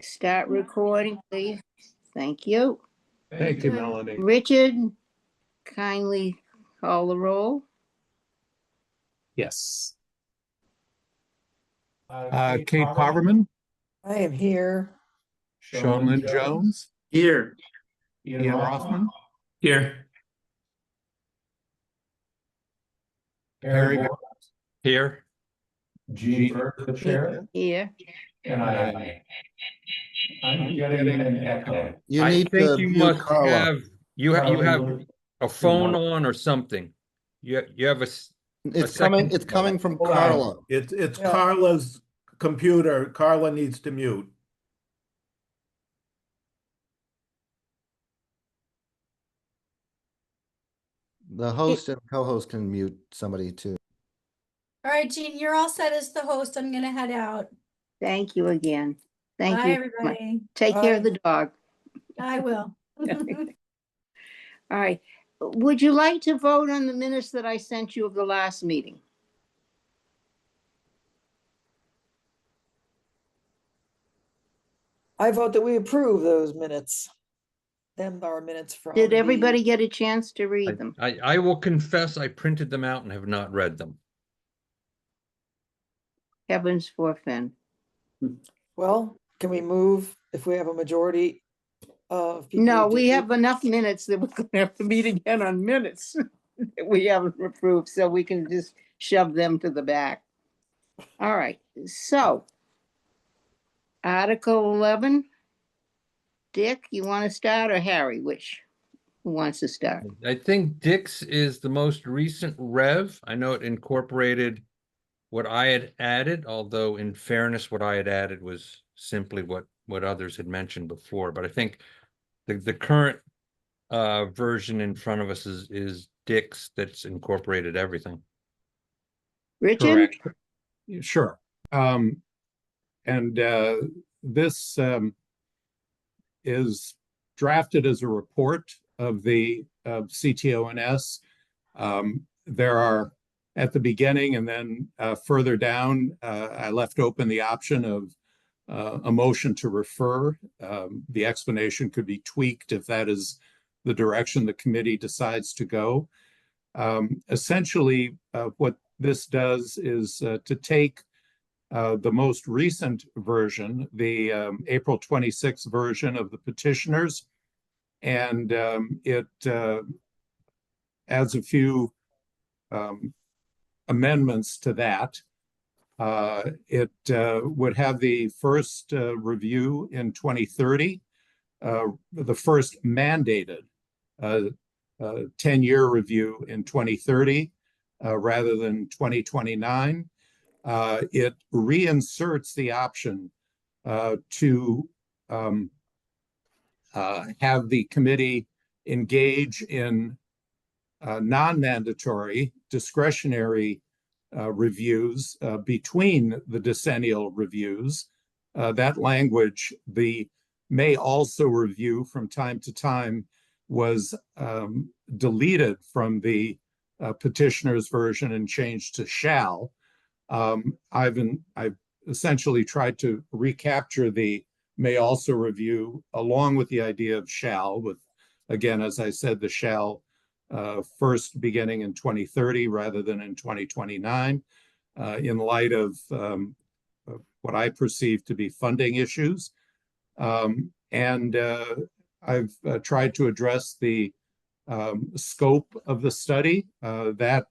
Start recording, please. Thank you. Thank you, Melanie. Richard, kindly call the roll. Yes. Kate Poverman, I am here. Sean Lynn Jones, Here. Ian Rothman, Here. Harry Here. Gene Burke, the chair, Here. and I'm getting an echo. You I need think to you mute must Carla. have you have a phone on or something. You have It's second- coming from Hold on. Carla. It's Yeah. Carla's computer. Carla needs to mute. The host and co-host can mute somebody too. All right, Jean, you're all set as the host. I'm gonna head out. Thank you again. Thank Bye, you. everybody. Take care of the dog. I will. All right. Would you like to vote on the minutes that I sent you of the last meeting? I vote that we approve those minutes. Them are minutes from. Did the- everybody get a chance to read them? I will confess I printed them out and have not read them. Heavens forfend. Well, can we move if we have a majority of people? No, who we did- have enough minutes that we're gonna have to meet again on minutes that we haven't approved, so we can just shove them to the back. All right, so Article 11. Dick, you want to start, or Harry? Who wants to start? I think Dick's is the most recent rev. I know it incorporated what I had added, although in fairness, what I had added was simply what others had mentioned before. But I think the current version in front of us is Dick's that's incorporated everything. Richard? Correct. Sure. And this is drafted as a report of the CTONS. There are, at the beginning and then further down, I left open the option of a motion to refer. The explanation could be tweaked if that is the direction the committee decides to go. Essentially, what this does is to take the most recent version, the April 26th version of the petitioners, and it adds a few amendments to that. It would have the first review in 2030, the first mandated 10-year review in 2030 rather than 2029. It reinserts the option to have the committee engage in non-mandatory discretionary reviews between the decennial reviews. That language, the may also review from time to time, was deleted from the petitioner's version and changed to shall. I've essentially tried to recapture the may also review along with the idea of shall, with, again, as I said, the shall first beginning in 2030 rather than in 2029, in light of what I perceive to be funding issues. And I've tried to address the scope of the study that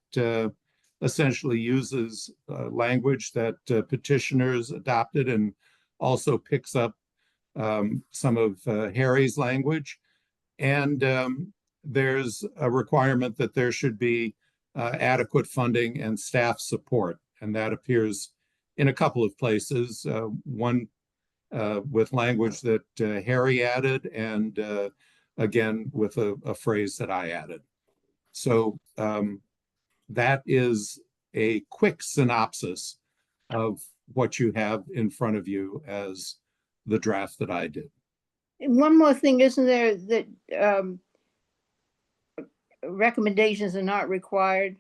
essentially uses language that petitioners adopted and also picks up some of Harry's language. And there's a requirement that there should be adequate funding and staff support. And that appears in a couple of places, one with language that Harry added, and again, with a phrase that I added. So that is a quick synopsis of what you have in front of you as the draft that I did. One more thing, isn't there, that recommendations are not required?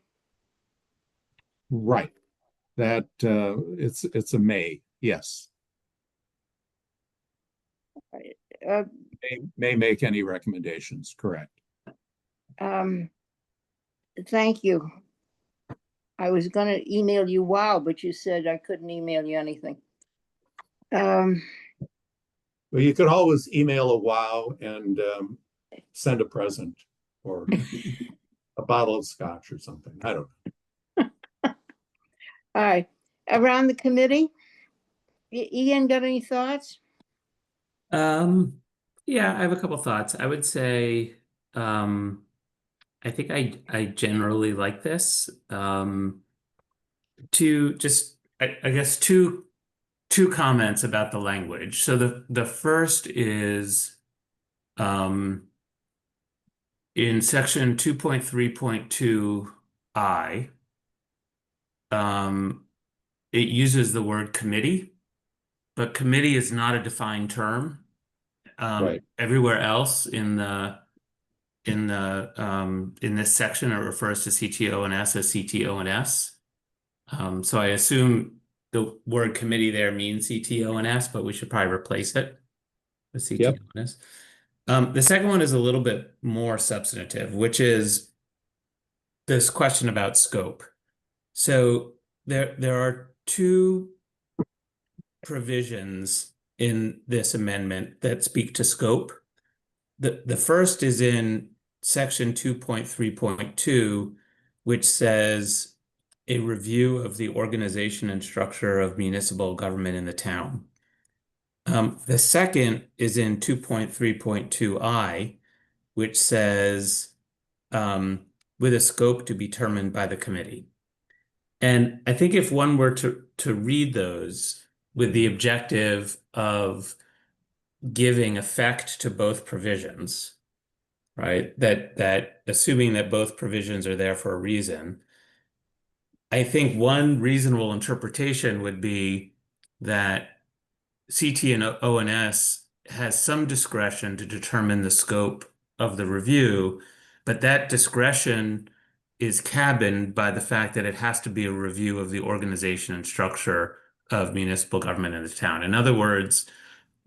Right. That it's a may, yes. Uh, may make any recommendations, correct? Thank you. I was gonna email you wow, but you said I couldn't email you anything. Well, you could always email a wow and send a present or a bottle of scotch or something. I don't know. All right, around the committee, Ian, got any thoughts? Yeah, I have a couple thoughts. I would say, I think I generally like this. I guess two comments about the language. So the first is in section 2.3.2I, it uses the word committee, but committee is not a defined term. Right. Everywhere else in this section, it refers to CTO&S as CTO&S. So I assume the word committee there means CTO&S, but we should probably replace it with CTO&S. The second one is a little bit more substantive, which is this question about scope. So there are two provisions in this amendment that speak to scope. The first is in section 2.3.2, which says a review of the organization and structure of municipal government in the town. The second is in 2.3.2I, which says with a scope to be determined by the committee. And I think if one were to read those with the objective of giving effect to both provisions, right? That assuming that both provisions are there for a reason, I think one reasonable interpretation would be that CT and ONS has some discretion to determine the scope of the review, but that discretion is cabined by the fact that it has to be a review of the organization and structure of municipal government in the town. In other words,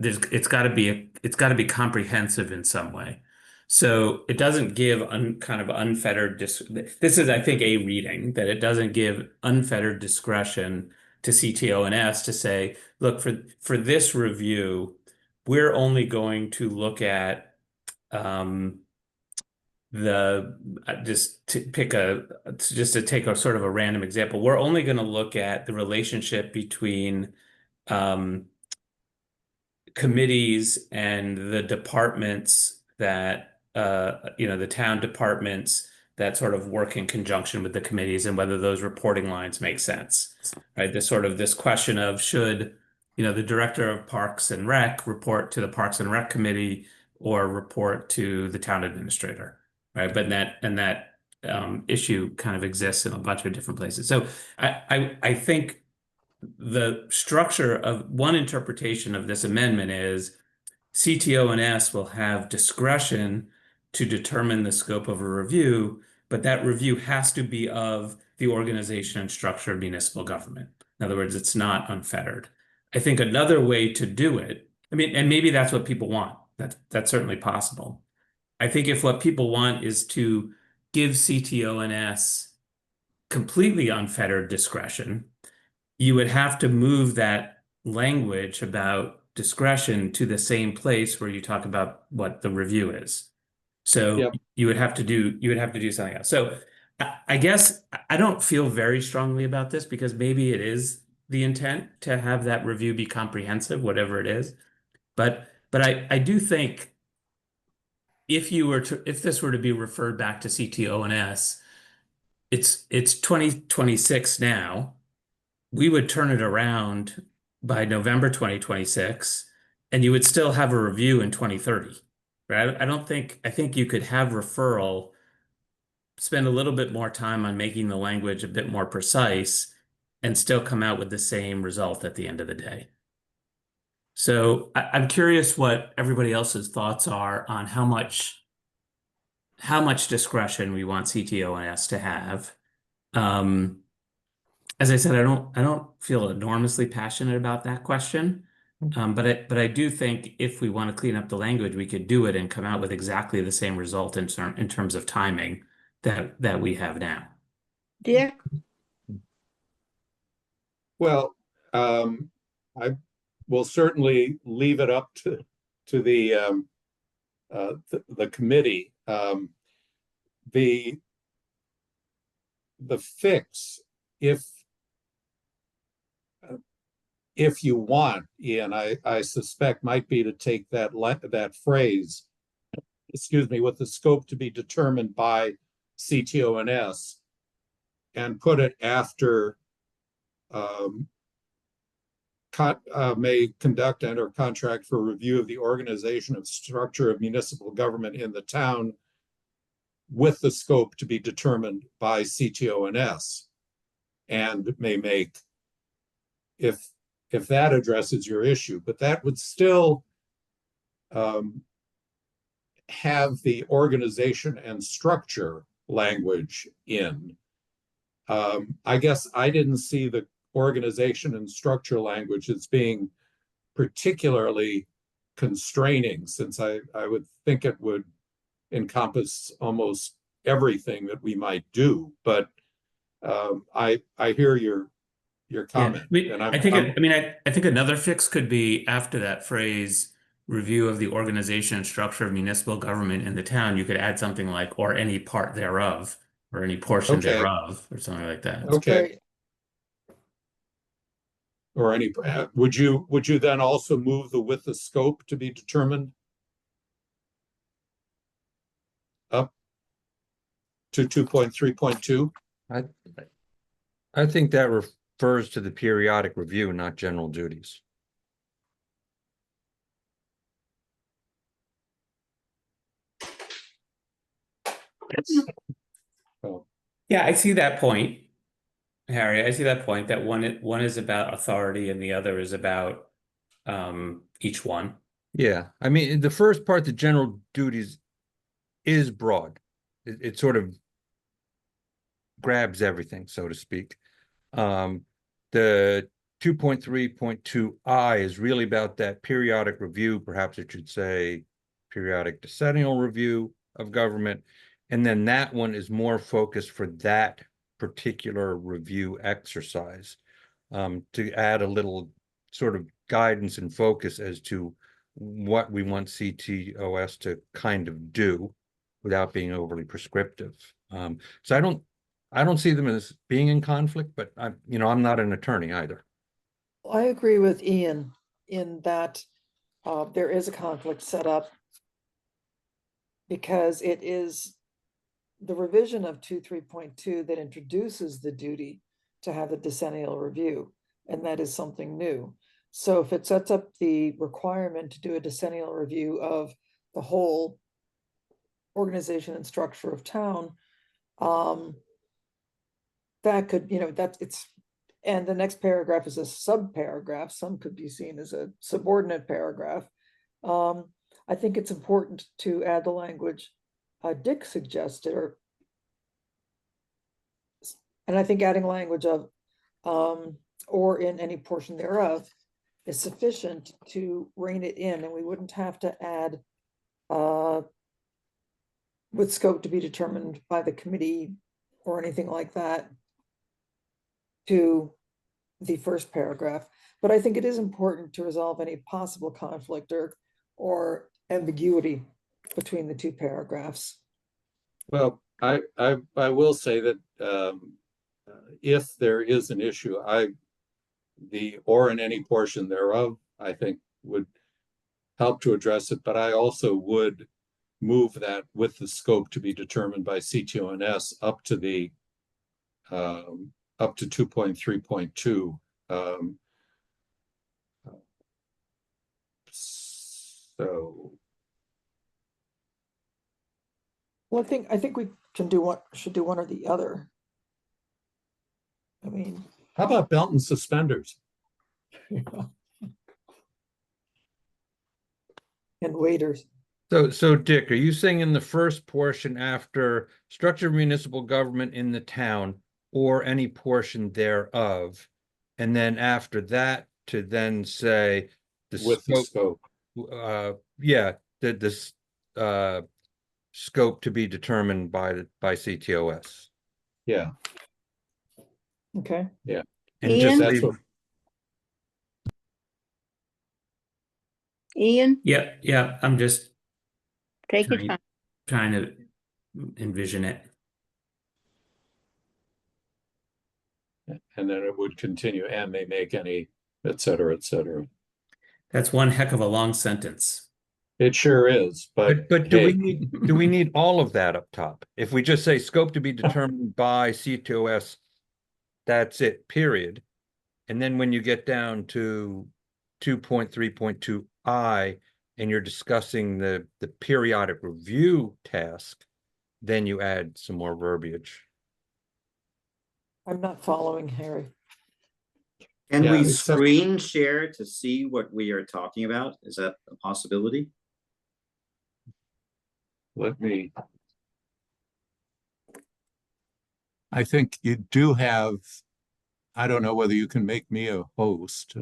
it's got to be comprehensive in some way. So it doesn't give kind of unfettered this is, I think, a reading that it doesn't give unfettered discretion to CTO&S to say, look, for this review, we're only going to look at just to take a sort of a random example, we're only going to look at the relationship between committees and the departments that the town departments that sort of work in conjunction with the committees and whether those reporting lines make sense, right? This question of should, the director of Parks and Rec report to the Parks and Rec committee or report to the town administrator, right? But that issue kind of exists in a bunch of different places. So I think the structure of one interpretation of this amendment is CTO&S will have discretion to determine the scope of a review, but that review has to be of the organization and structure of municipal government. In other words, it's not unfettered. I think another way to do it, and maybe that's what people want. That's certainly possible. I think if what people want is to give CTO&S completely unfettered discretion, you would have to move that language about discretion to the same place where you talk about what the review is. So you would have to do something else. So I guess I don't feel very strongly about this because maybe it is the intent to have that review be comprehensive, whatever it is. But I do think if this were to be referred back to CTO&S, it's 2026 now. We would turn it around by November 2026, and you would still have a review in 2030, right? I think you could have referral, spend a little bit more time on making the language a bit more precise, and still come out with the same result at the end of the day. So I'm curious what everybody else's thoughts are on how much discretion we want CTO&S to have. As I said, I don't feel enormously passionate about that question. But I do think if we want to clean up the language, we could do it and come out with exactly the same result in terms of timing that we have now. Dick? Well, I will certainly leave it up to the committee. The fix, if you want, Ian, I suspect might be to take that phrase, excuse me, with the scope to be determined by CTONS, and put it after may conduct and/or contract for review of the organization of structure of municipal government in the town with the scope to be determined by CTONS, and may make, if that addresses your issue, but that would still have the organization and structure language in. I guess I didn't see the organization and structure language as being particularly constraining, since I would think it would encompass almost everything that we might do. But I hear your comment. And I think another fix could be after that phrase, review of the organization and structure of municipal government in the town, you could add something like, or any part thereof, or any portion Okay. thereof, or something like that. Okay. Great. Or any, would you then also move the with the scope to be determined up to 2.3.2? I think that refers to the periodic review, not general duties. Oh, Yeah, I see that point, Harry. I see that point, that one is about authority and the other is about each one. Yeah, I mean, the first part, the general duties, is broad. It sort of grabs everything, so to speak. The 2.3.2i is really about that periodic review. Perhaps it should say periodic decennial review of government. And then that one is more focused for that particular review exercise, to add a little sort of guidance and focus as to what we want CTOS to kind of do without being overly prescriptive. So I don't see them as being in conflict, but I'm not an attorney either. I agree with Ian in that there is a conflict set up because it is the revision of 2.3.2 that introduces the duty to have the decennial review, and that is something new. So if it sets up the requirement to do a decennial review of the whole organization and structure of town, that could, and the next paragraph is a sub-paragraph. Some could be seen as a subordinate paragraph. I think it's important to add the language Dick suggested, and I think adding language of or in any portion thereof is sufficient to rein it in, and we wouldn't have to add with scope to be determined by the committee or anything like that to the first paragraph. But I think it is important to resolve any possible conflict or ambiguity between the two paragraphs. well, I will say that if there is an issue, the or in any portion thereof, I think would help to address it, but I also would move that with the scope to be determined by CTONS up to 2.3.2. So Well, I think we should do one or the other. I mean, how about belt and suspenders? and waiters. So Dick, are you saying in the first portion after structure of municipal government in the town or any portion thereof, and then after that to then say the with the scope, scope. yeah, this scope to be determined by CTOS. Yeah, Okay, And Ian? just that's leave, what, Ian, Yeah, I'm just take your trying, time. trying to envision it. and then it would continue and may make any, et cetera, et cetera. That's one heck of a long sentence. It sure is, but but do we hey, need all of that up top? If we just say scope to be determined by CTOS, that's it, period. And then when you get down to 2.3.2i and you're discussing the periodic review task, then you add some more verbiage. I'm not following Harry. Can Yeah, we except- screen share to see what we are talking about? Is that a possibility? let me. I think you do have, I don't know whether you can make me a host,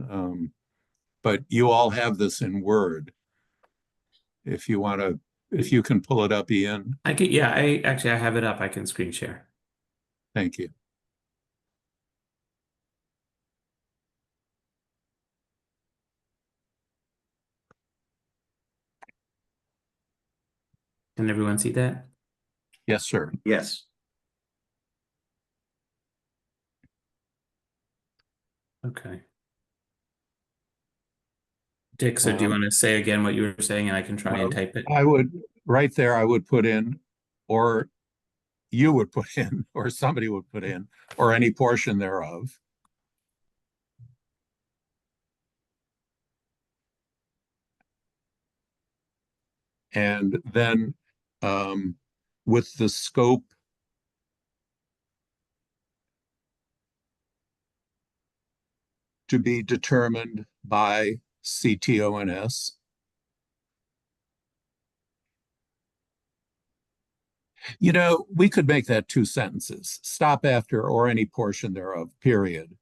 but you all have this in Word. If you want to, if you can pull it up, Ian, I could, yeah, I have it up. I can screen share. thank you. Can everyone see that? Yes, sir. Yes. Okay. Dick, so do you want to say again what you were saying and I can try and type it? I would, right there, I would put in, or you would put in, or somebody would put in, or any portion thereof. And then with the scope to be determined by CTONS. You know, we could make that 2 sentences. Stop after or any portion thereof, period.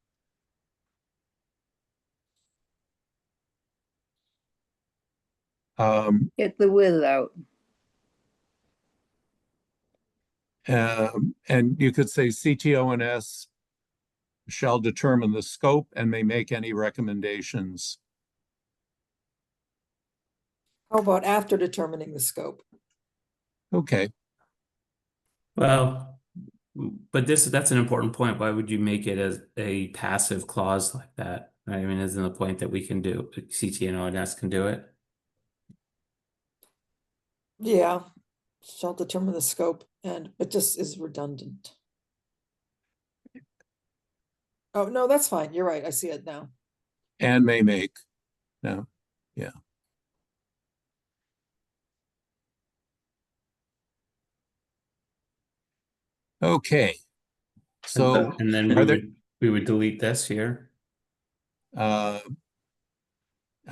Get the with out. And you could say CTONS shall determine the scope and may make any recommendations. How about after determining the scope? Okay, Well, but that's an important point. Why would you make it as a passive clause like that? Right? I mean, isn't the point that we can do CT and ONS can do it? Yeah, shall determine the scope, and it just is redundant. Oh, no, that's fine. You're right. I see it now. and may make. No, yeah. Okay. So And then are there, we would delete this here. I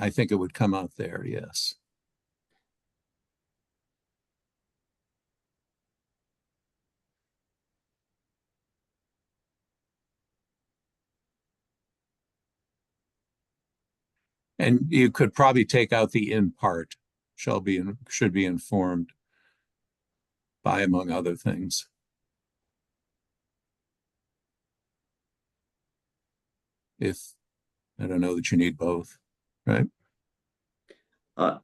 think it would come out there, yes. And you could probably take out the in part, should be informed by, among other things. If, I don't know that you need both, right?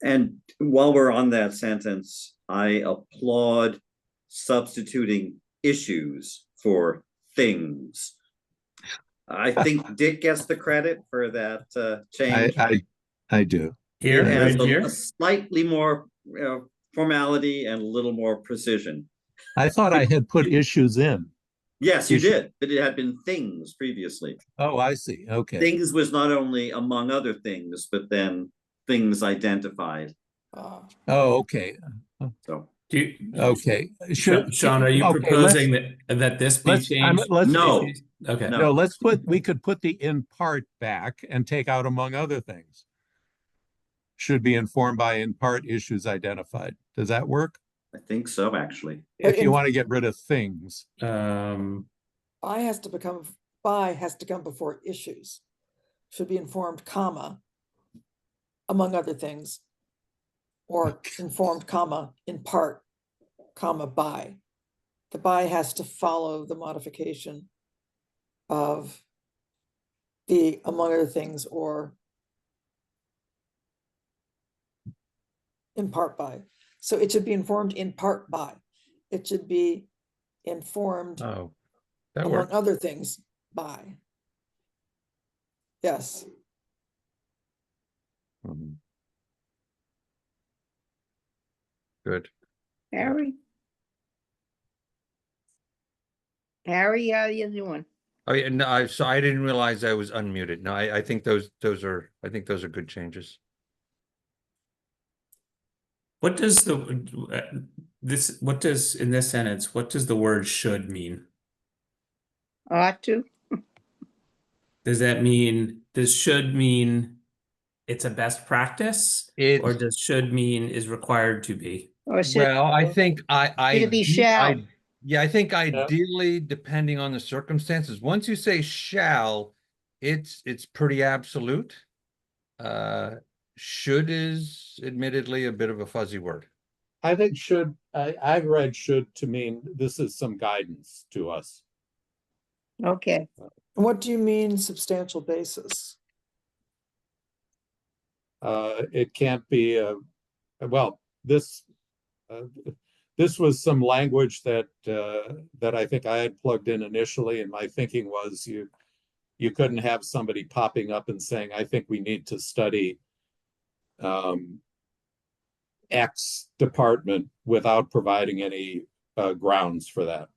And while we're on that sentence, I applaud substituting issues for things. I think Dick gets the credit for that change. I do. Here, It has right here. a slightly more formality and a little more precision. I thought I had put issues in. Yes, you Issue. did, but it had been things previously. Oh, I see. Okay. Things was not only among other things, but then things identified. Uh, Oh, okay. So Okay. Sean, are you okay, proposing that this be let's changed? No. Okay. No. No, we could put the in part back and take out among other things. Should be informed by in part issues identified. Does that work? I think so, actually. If you in- want to get rid of things. by has to come before issues. Should be informed, comma, among other things, or informed, comma, in part, comma, by. The by has to follow the modification of the among other things, or in part by. So it should be informed in part by. It should be informed Oh, that among works. other things by. Yes, Mhm. Good. Harry? Harry, how you doing? Oh, yeah, no, I didn't realize I was unmuted. No, I think those are, I think those are good changes. What does what does, in this sentence, what does the word should mean? Ought to? Does that mean, does should mean it's a best practice? Or does should mean is required to be? Or should, Well, I think It'd be shall. yeah, I think ideally, depending on the circumstances, once you say shall, it's pretty absolute. Should is admittedly a bit of a fuzzy word. I think I've read should to mean this is some guidance to us. Okay, what do you mean substantial basis? It can't be well, this was some language that I think I had plugged in initially, and my thinking was you couldn't have somebody popping up and saying, I think we need to study X department without providing any grounds for that.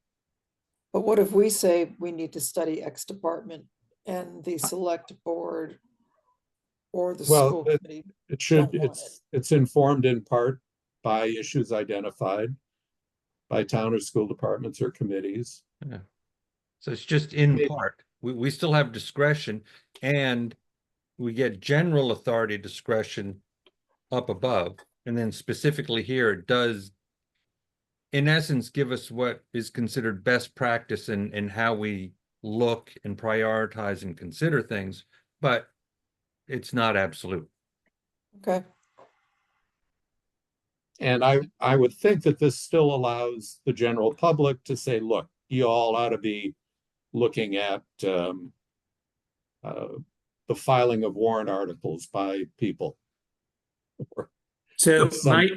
But what if we say we need to study X department and the select board or the Well, school committee? It should, don't want it's informed in part by issues identified by town or school departments or committees. Yeah. So it's just in Maybe. part. We still have discretion, and we get general authority discretion up above. And then specifically here, it does, in essence, give us what is considered best practice in how we look and prioritize and consider things, but it's not absolute. Okay, And I would think that this still allows the general public to say, look, you all ought to be looking at the filing of warrant articles by people. So Some-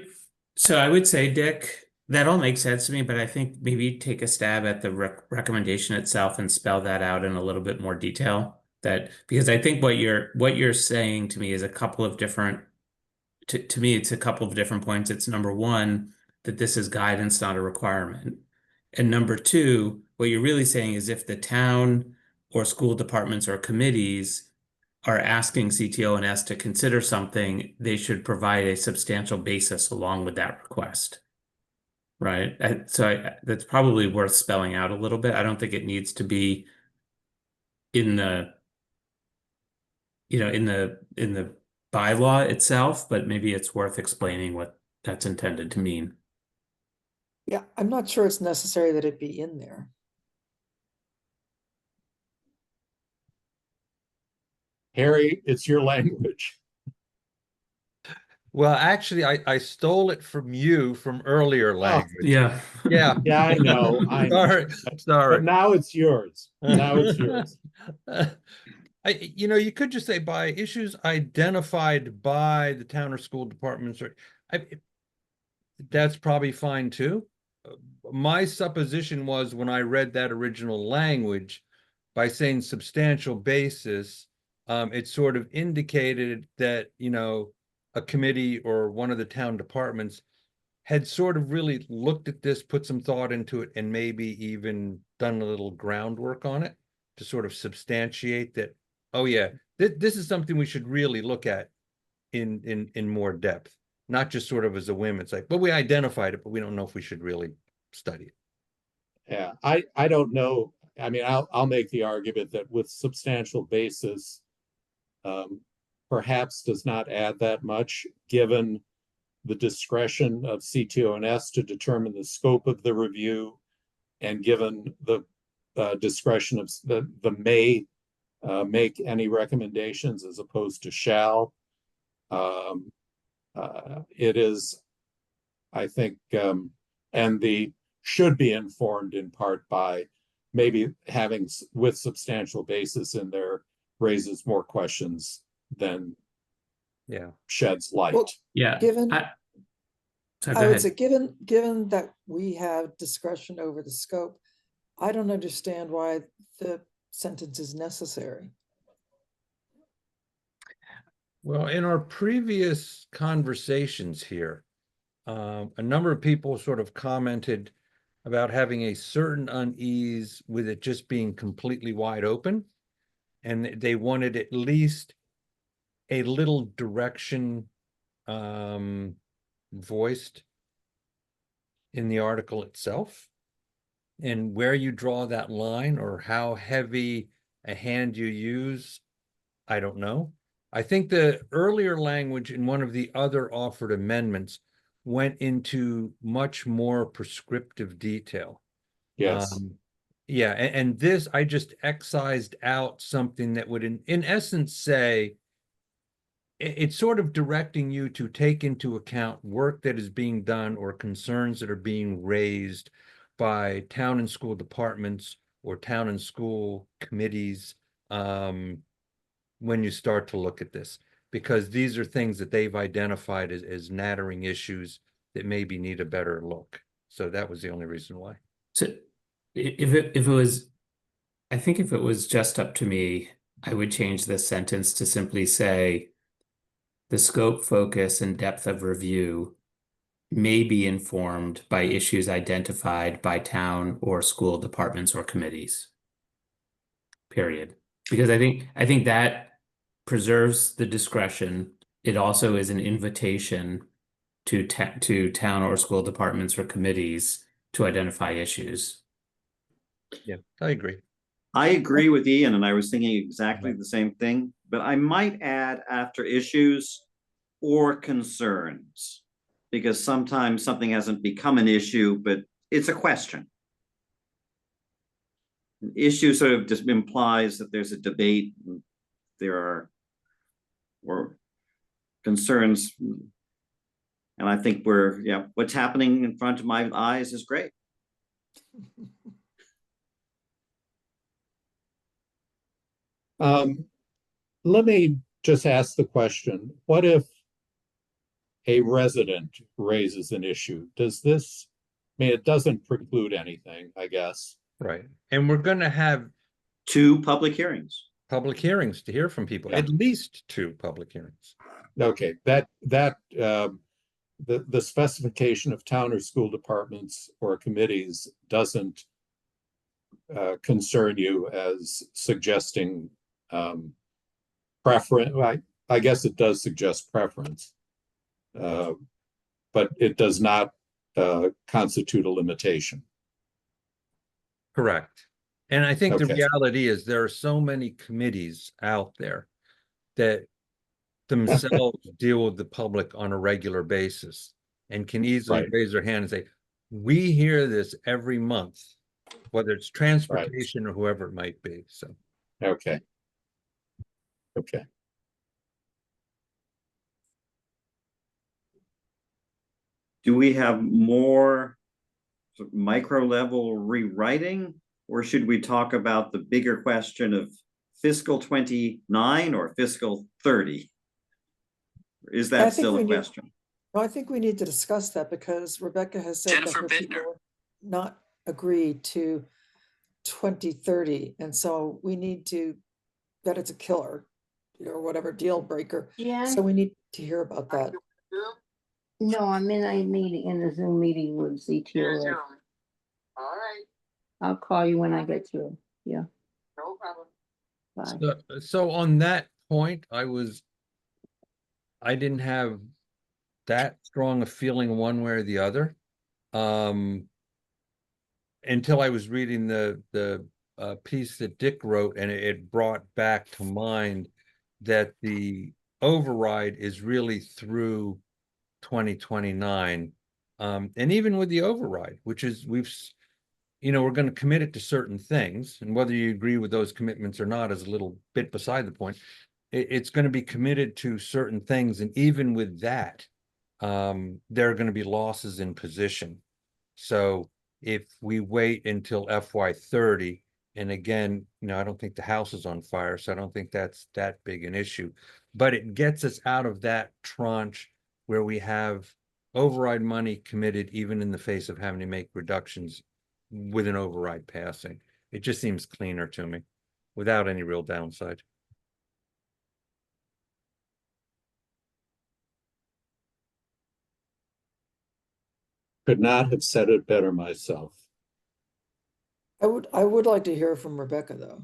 so I would say, Dick, that all makes sense to me, but I think maybe take a stab at the recommendation itself and spell that out in a little bit more detail. That, because I think what you're saying to me is a couple of different, to me, it's a couple of different points. It's number one, that this is guidance, not a requirement. And number two, what you're really saying is if the town or school departments or committees are asking CTO&S to consider something, they should provide a substantial basis along with that request. Right? That's probably worth spelling out a little bit. I don't think it needs to be in the, in the bylaw itself, but maybe it's worth explaining what that's intended to mean. yeah, I'm not sure it's necessary that it be in there. Harry, it's your language. Well, actually, I stole it from you from earlier language. Yeah. Yeah. Yeah, I know. Sorry. But now it's yours. Now it's yours. You could just say by issues identified by the town or school departments, or that's probably fine too. My supposition was when I read that original language, by saying substantial basis, it sort of indicated that, a committee or one of the town departments had sort of really looked at this, put some thought into it, and maybe even done a little groundwork on it to sort of substantiate that, oh yeah, this is something we should really look at in more depth, not just sort of as a whim. It's like, well, we identified it, but we don't know if we should really study it. Yeah, I don't know. I mean, I'll make the argument that with substantial basis, perhaps does not add that much, given the discretion of CTO&S to determine the scope of the review, and given the discretion of the may make any recommendations as opposed to shall. It is, I think, and the should be informed in part by maybe having with substantial basis in there raises more questions than Yeah. sheds light. Well, Yeah. Given, Sorry, I go would ahead. say, given that we have discretion over the scope, I don't understand why the sentence is necessary. Well, in our previous conversations here, a number of people sort of commented about having a certain unease with it just being completely wide open. And they wanted at least a little direction voiced in the article itself. And where you draw that line or how heavy a hand you use, I don't know. I think the earlier language in one of the other offered amendments went into much more prescriptive detail. Yes. Yeah, and this, I just excised out something that would in essence say, it's sort of directing you to take into account work that is being done or concerns that are being raised by town and school departments or town and school committees when you start to look at this, because these are things that they've identified as nattering issues that maybe need a better look. So that was the only reason why. So if it was, I think if it was just up to me, I would change this sentence to simply say the scope, focus, and depth of review may be informed by issues identified by town or school departments or committees. Period. Because I think that preserves the discretion. It also is an invitation to town or school departments or committees to identify issues. Yeah, I agree. I agree with Ian, and I was thinking exactly the same thing, but I might add after issues or concerns, because sometimes something hasn't become an issue, but it's a question. An issue sort of just implies that there's a debate, and there are, or concerns. And I think what's happening in front of my eyes is great. Let me just ask the question, what if a resident raises an issue? Does this, I mean, it doesn't preclude anything, I guess. Right. And we're going to have 2 public hearings. public hearings to hear from people, Yeah. at least 2 public hearings. Okay, the specification of town or school departments or committees doesn't concern you as suggesting preference. I guess it does suggest preference, but it does not constitute a limitation. Correct. And I think the Okay. reality is there are so many committees out there that themselves deal with the public on a regular basis and can easily Right. raise their hand and say, we hear this every month, whether it's transportation or whoever it might be. So, Okay. Okay. Do we have more sort of micro level rewriting, or should we talk about the bigger question of fiscal 29 or fiscal 30? Is I that think still we a need- question? No, I think we need to discuss that because Rebecca has said that Jennifer her people Bittner. will not agree to 2030, and so we need to, that it's a killer or whatever, deal breaker. So Jen, we need to hear about that. no, I'm in a Zoom meeting with ZTO. All right, I'll call you when I get through. Yeah, no problem. bye. so on that point, I didn't have that strong a feeling one way or the other. Until I was reading the piece that Dick wrote, and it brought back to mind that the override is really through 2029. And even with the override, which is we're going to commit it to certain things, and whether you agree with those commitments or not is a little bit beside the point. it's going to be committed to certain things, and even with that, there are going to be losses in position. So if we wait until FY30, and again, I don't think the house is on fire, so I don't think that's that big an issue, but it gets us out of that tranche where we have override money committed even in the face of having to make reductions with an override passing. It just seems cleaner to me without any real downside. Could not have said it better myself. I would like to hear from Rebecca, though.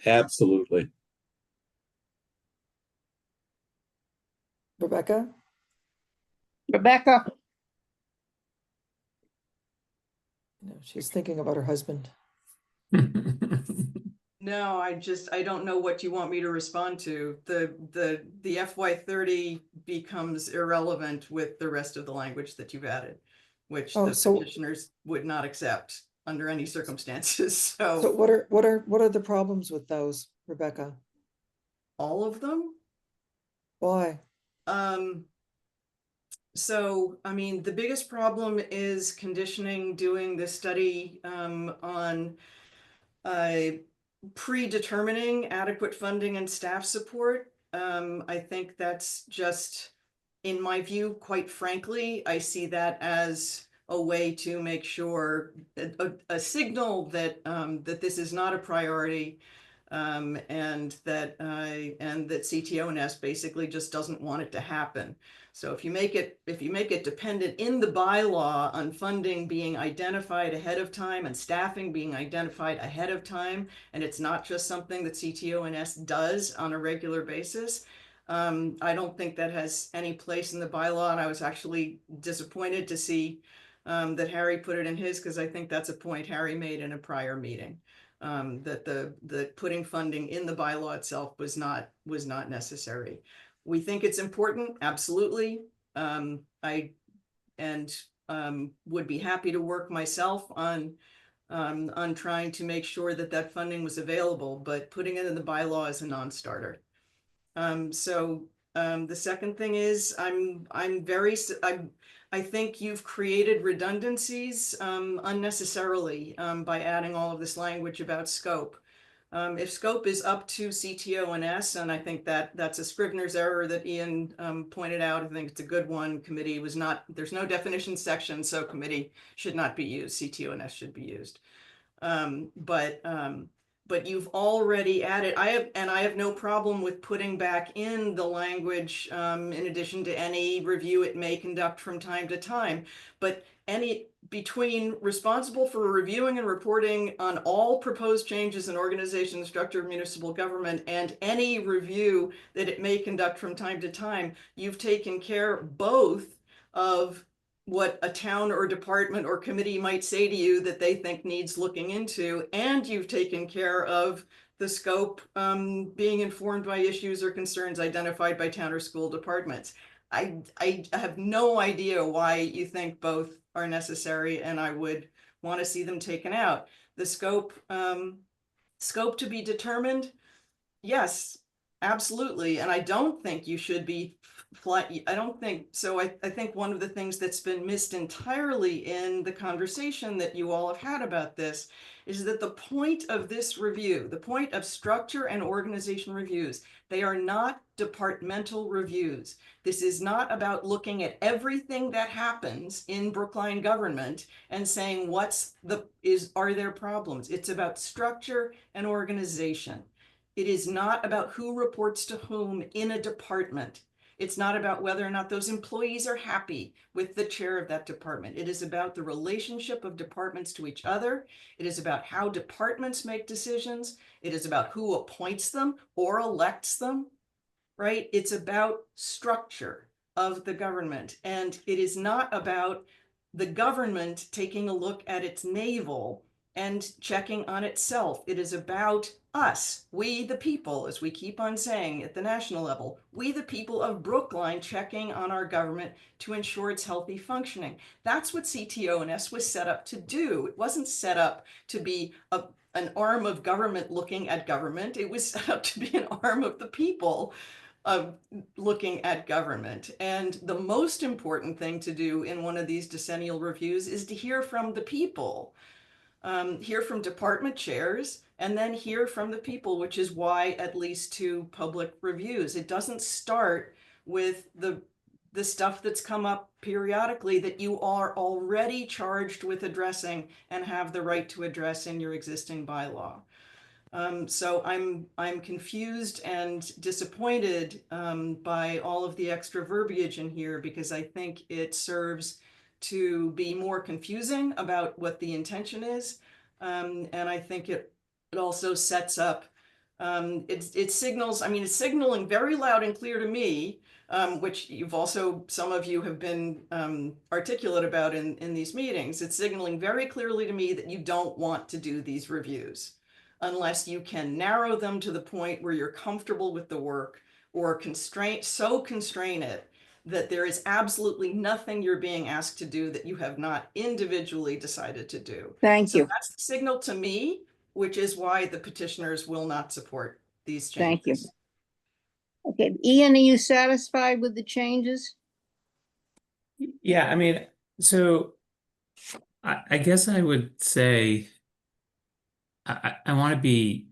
Absolutely. Rebecca? Rebecca, No, she's thinking about her husband. No, I don't know what you want me to respond to. The FY30 becomes irrelevant with the rest of the language that you've added, which Oh, the so- petitioners would not accept under any circumstances. So So what are the problems with those, Rebecca? all of them. Why? So, I mean, the biggest problem is conditioning doing this study on predetermining adequate funding and staff support. I think that's just, in my view, quite frankly, I see that as a way to make sure a signal that that this is not a priority. And that CTO&S basically just doesn't want it to happen. So if you make it dependent in the bylaw on funding being identified ahead of time and staffing being identified ahead of time, and it's not just something that CTO&S does on a regular basis, I don't think that has any place in the bylaw. And I was actually disappointed to see that Harry put it in his, because I think that's a point Harry made in a prior meeting. That the putting funding in the bylaw itself was not necessary. We think it's important, absolutely. I would be happy to work myself on trying to make sure that funding was available, but putting it in the bylaw is a non-starter. The second thing is I think you've created redundancies unnecessarily by adding all of this language about scope. If scope is up to CTO&S, and I think that's a Scrivener's error that Ian pointed out. I think it's a good one. Committee was not, there's no definition section, so committee should not be used. CTO&S should be used. But you've already added, I have no problem with putting back in the language in addition to any review it may conduct from time to time, but between responsible for reviewing and reporting on all proposed changes in organization and structure of municipal government and any review that it may conduct from time to time, you've taken care both of what a town or department or committee might say to you that they think needs looking into, and you've taken care of the scope being informed by issues or concerns identified by town or school departments. I have no idea why you think both are necessary, and I would want to see them taken out. The scope to be determined, yes, absolutely, and I don't think you should be I don't think so. I think one of the things that's been missed entirely in the conversation that you all have had about this is that the point of this review, the point of structure and organization reviews, they are not departmental reviews. This is not about looking at everything that happens in Brookline government and saying are there problems? It's about structure and organization. It is not about who reports to whom in a department. It's not about whether or not those employees are happy with the chair of that department. It is about the relationship of departments to each other. It is about how departments make decisions. It is about who appoints them or elects them, right? It's about structure of the government. And it is not about the government taking a look at its navel and checking on itself. It is about us, we the people, as we keep on saying at the national level, we the people of Brookline checking on our government to ensure its healthy functioning. That's what CTO&S was set up to do. It wasn't set up to be an arm of government looking at government. It was set up to be an arm of the people of looking at government. And the most important thing to do in one of these decennial reviews is to hear from the people, hear from department chairs, and then hear from the people, which is why at least 2 public reviews. It doesn't start with the stuff that's come up periodically that you are already charged with addressing and have the right to address in your existing bylaw. So I'm confused and disappointed by all of the extra verbiage in here, because I think it serves to be more confusing about what the intention is. And I think it also sets up, it signals, I mean, it's signaling very loud and clear to me, which you've also, some of you have been articulate about in these meetings. It's signaling very clearly to me that you don't want to do these reviews unless you can narrow them to the point where you're comfortable with the work, or constrain it that there is absolutely nothing you're being asked to do that you have not individually decided to do. Thank you. So that's the signal to me, which is why the petitioners will not support these Thank you. changes. Okay, Ian, are you satisfied with the changes? Yeah, I mean, so I guess I would say I want to be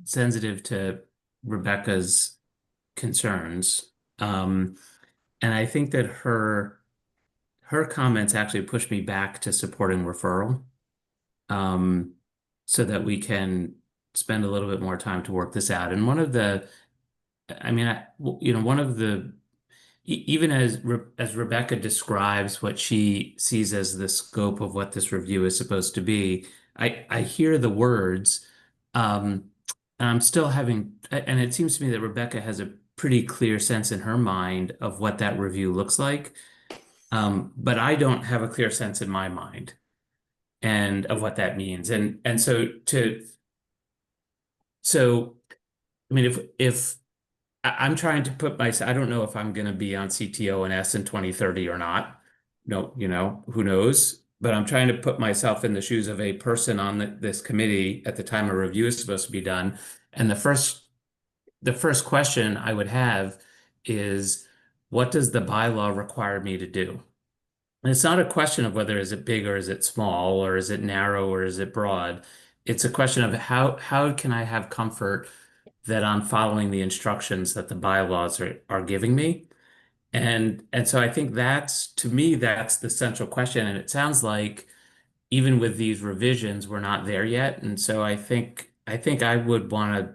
sensitive to Rebecca's concerns. And I think that her comments actually push me back to supporting referral, so that we can spend a little bit more time to work this out. And one of the, I mean, one of the, even as Rebecca describes what she sees as the scope of what this review is supposed to be, I hear the words, and I'm still having, and it seems to me that Rebecca has a pretty clear sense in her mind of what that review looks like. But I don't have a clear sense in my mind and of what that means. And so I mean, if I'm trying to put myself, I don't know if I'm going to be on CTO&S in 2030 or not. No, who knows? But I'm trying to put myself in the shoes of a person on this committee at the time a review is supposed to be done. And the first question I would have is, what does the bylaw require me to do? And it's not a question of whether is it big or is it small, or is it narrow or is it broad. It's a question of how can I have comfort that I'm following the instructions that the bylaws are giving me. And so I think to me, that's the central question. And it sounds like even with these revisions, we're not there yet. And so I think I would want to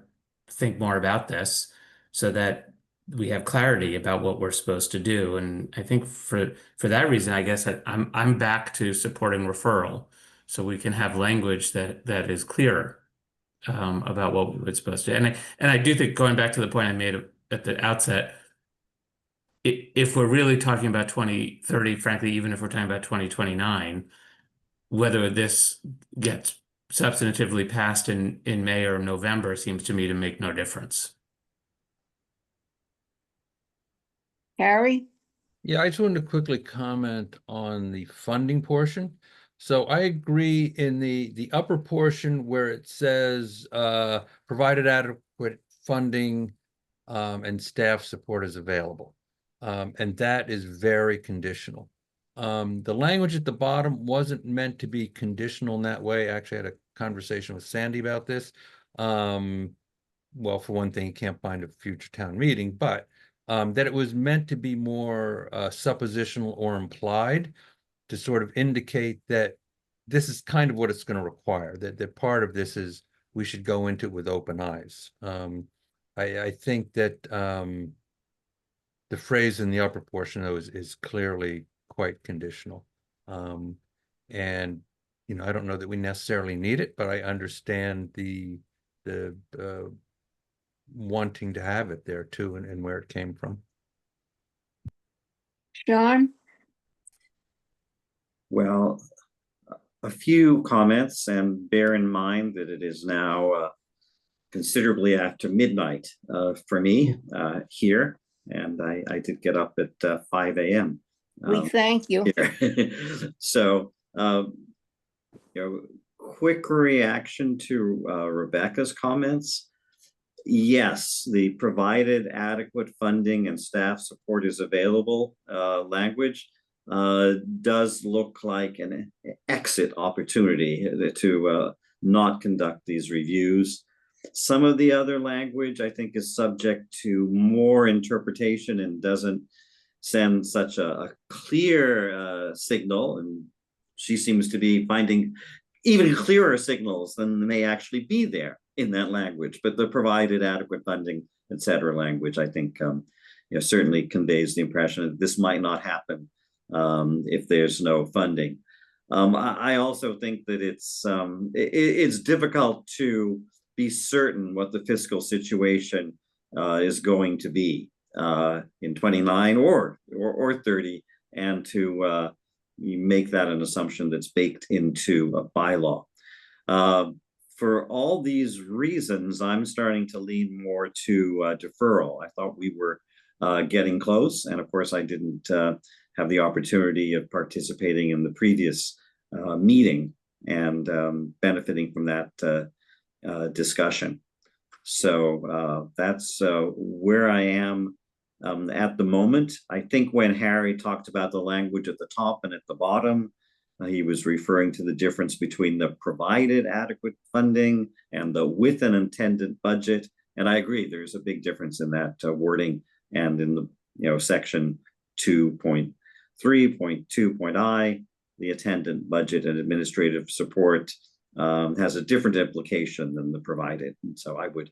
think more about this so that we have clarity about what we're supposed to do. And I think for that reason, I guess I'm back to supporting referral, so we can have language that is clearer about what we're supposed to. And I do think, going back to the point I made at the outset, if we're really talking about 2030, frankly, even if we're talking about 2029, whether this gets substantively passed in May or November seems to me to make no difference. Harry? Yeah, I just wanted to quickly comment on the funding portion. So I agree in the upper portion where it says provided adequate funding and staff support is available. And that is very conditional. The language at the bottom wasn't meant to be conditional in that way. I actually had a conversation with Sandy about this. Well, for one thing, you can't find a future town meeting, but that it was meant to be more suppositional or implied, to sort of indicate that this is kind of what it's going to require, that part of this is we should go into it with open eyes. I think that the phrase in the upper portion, though, is clearly quite conditional. And, I don't know that we necessarily need it, but I understand the wanting to have it there too, and where it came from. Sean? Well, a few comments, and bear in mind that it is now considerably after midnight for me here, and I did get up at 5 a.m. We thank you. So, quick reaction to Rebecca's comments. Yes, the provided adequate funding and staff support is available language does look like an exit opportunity to not conduct these reviews. Some of the other language, I think, is subject to more interpretation and doesn't send such a clear signal. And she seems to be finding even clearer signals than may actually be there in that language. But the provided adequate funding, et cetera, language, I think, certainly conveys the impression that this might not happen if there's no funding. I also think that it's difficult to be certain what the fiscal situation is going to be in 29 or 30, and to make that an assumption that's baked into a bylaw. For all these reasons, I'm starting to lean more to deferral. I thought we were getting close, and of course I didn't have the opportunity of participating in the previous meeting and benefiting from that discussion. So that's where I am at the moment. I think when Harry talked about the language at the top and at the bottom, he was referring to the difference between the provided adequate funding and the with an intended budget. And I agree, there's a big difference in that wording, and in the section 2.3.2.I, the attendant budget and administrative support has a different implication than the provided. And so I would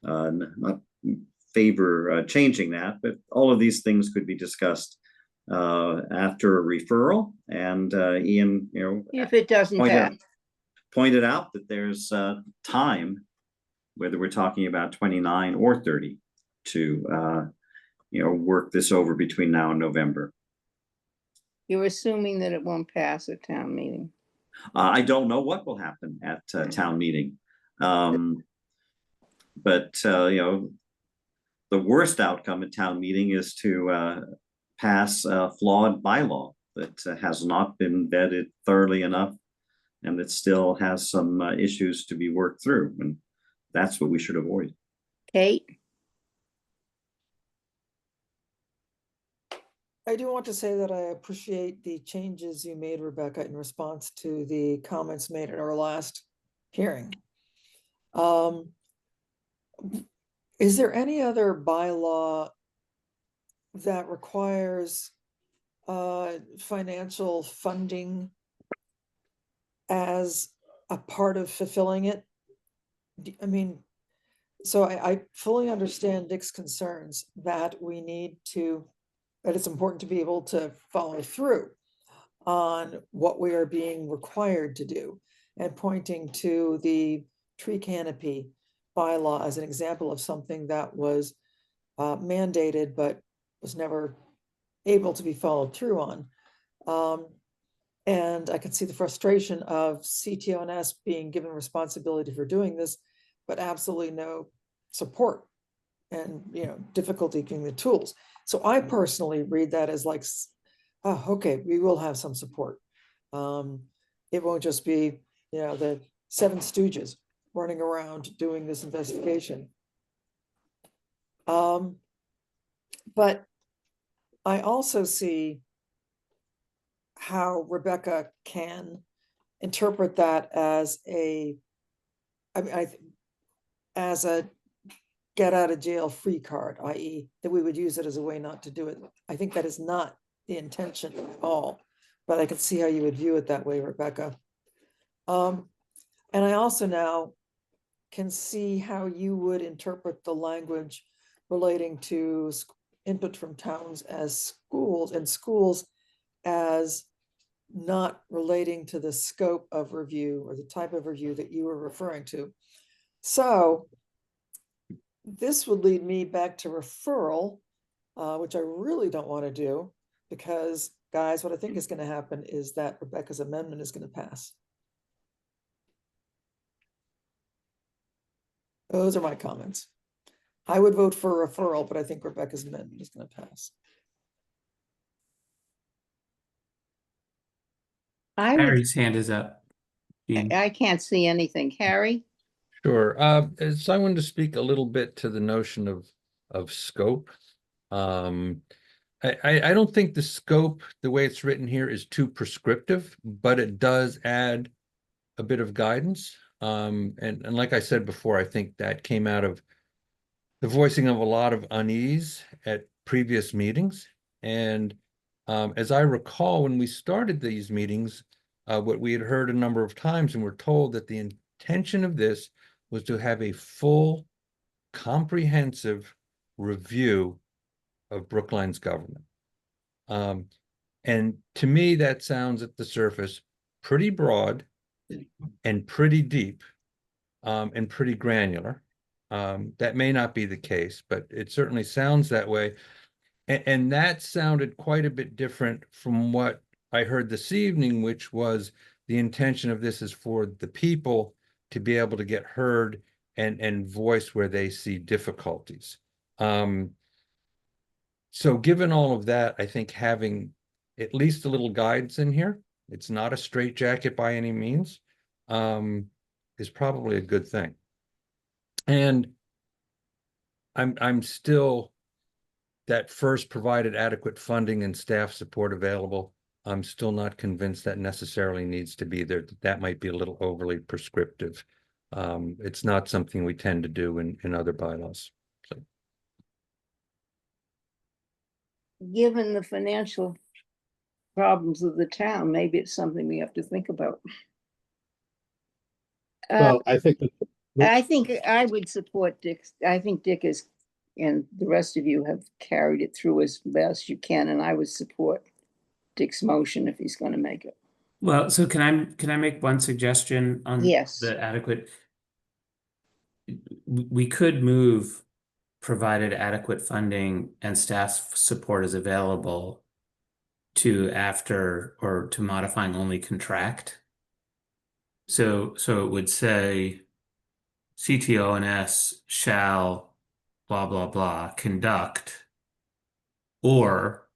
not favor changing that, but all of these things could be discussed after a referral. And Ian, if it doesn't pass. Pointed out that there's time, whether we're talking about 29 or 30, to work this over between now and November. You're assuming that it won't pass at town meeting. I don't know what will happen at town meeting, but the worst outcome at town meeting is to pass a flawed bylaw that has not been vetted thoroughly enough, and that still has some issues to be worked through, and that's what we should avoid. Kate? I do want to say that I appreciate the changes you made, Rebecca, in response to the comments made at our last hearing. Is there any other bylaw that requires financial funding as a part of fulfilling it? I mean, so I fully understand Dick's concerns that it's important to be able to follow through on what we are being required to do, and pointing to the tree canopy bylaw as an example of something that was mandated but was never able to be followed through on. And I can see the frustration of CTONS being given responsibility for doing this, but absolutely no support and difficulty getting the tools. So I personally read that as like, oh, okay, we will have some support. It won't just be the 7 stooges running around doing this investigation. But I also see how Rebecca can interpret that as as a get out of jail free card, i.e. that we would use it as a way not to do it. I think that is not the intention at all, but I can see how you would view it that way, Rebecca. And I also now can see how you would interpret the language relating to input from towns as schools, and schools as not relating to the scope of review or the type of review that you were referring to. So this would lead me back to referral, which I really don't want to do, because guys, what I think is going to happen is that Rebecca's amendment is going to pass. Those are my comments. I would vote for referral, but I think Rebecca's amendment is going to pass. I would, Harry's hand is up. Jean? I can't see anything. Harry? Sure. So I wanted to speak a little bit to the notion of scope. I don't think the scope, the way it's written here, is too prescriptive, but it does add a bit of guidance. And like I said before, I think that came out of the voicing of a lot of unease at previous meetings. And as I recall, when we started these meetings, what we had heard a number of times and were told that the intention of this was to have a full, comprehensive review of Brookline's government. And to me, that sounds at the surface pretty broad and pretty deep and pretty granular. That may not be the case, but it certainly sounds that way. And that sounded quite a bit different from what I heard this evening, which was the intention of this is for the people to be able to get heard and voice where they see difficulties. So given all of that, I think having at least a little guidance in here, it's not a straitjacket by any means, is probably a good thing. And I'm still, that first provided adequate funding and staff support available, I'm still not convinced that necessarily needs to be there. That might be a little overly prescriptive. It's not something we tend to do in other bylaws. So. Given the financial problems of the town, maybe it's something we have to think about. Well, I think that I think I would support Dick. I think Dick is, and the rest of you have carried it through as best you can, and I would support Dick's motion if he's going to make it. Well, so can I make one suggestion on Yes. the adequate? We could move provided adequate funding and staff support is available to after or to modifying only contract. So it would say CTO&S shall blah blah blah conduct, or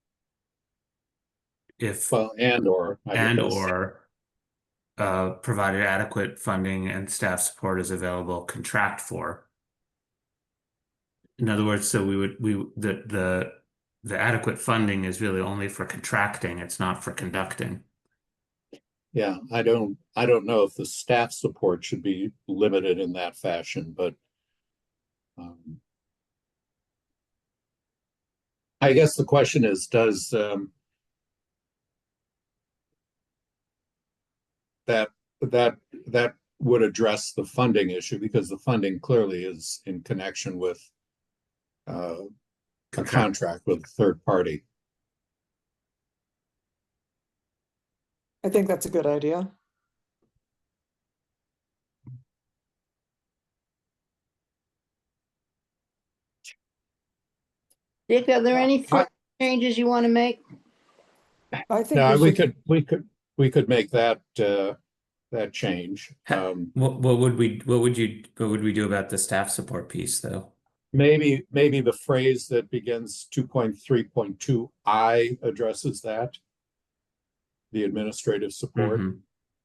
if well, or provided adequate funding and staff support is available, contract for. In other words, so the adequate funding is really only for contracting, it's not for conducting. Yeah, I don't know if the staff support should be limited in that fashion, but I guess the question is, does that would address the funding issue, because the funding clearly is in connection with a contract with a third party. I think that's a good idea. Dick, are there any changes you want to make? I think No, we we could make that that change. What would we do about the staff support piece though? Maybe the phrase that begins 2.3.2I addresses that. The administrative support. Mm-hmm.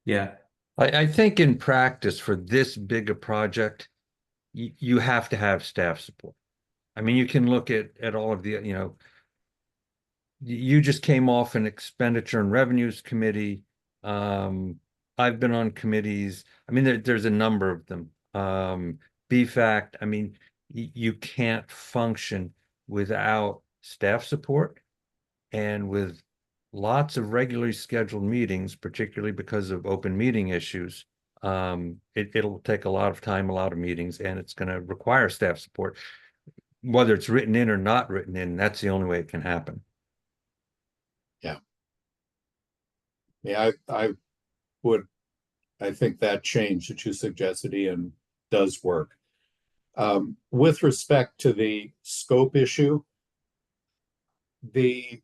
Yeah. I think in practice for this big a project, you have to have staff support. I mean, you can look at all of the, you just came off an expenditure and revenues committee. I've been on committees. I mean, there's a number of them. BFACT, I mean, you can't function without staff support, and with lots of regularly scheduled meetings, particularly because of open meeting issues. It'll take a lot of time, a lot of meetings, and it's going to require staff support. Whether it's written in or not written in, that's the only way it can happen. Yeah. Yeah, I think that change that you suggested, Ian, does work. With respect to the scope issue, the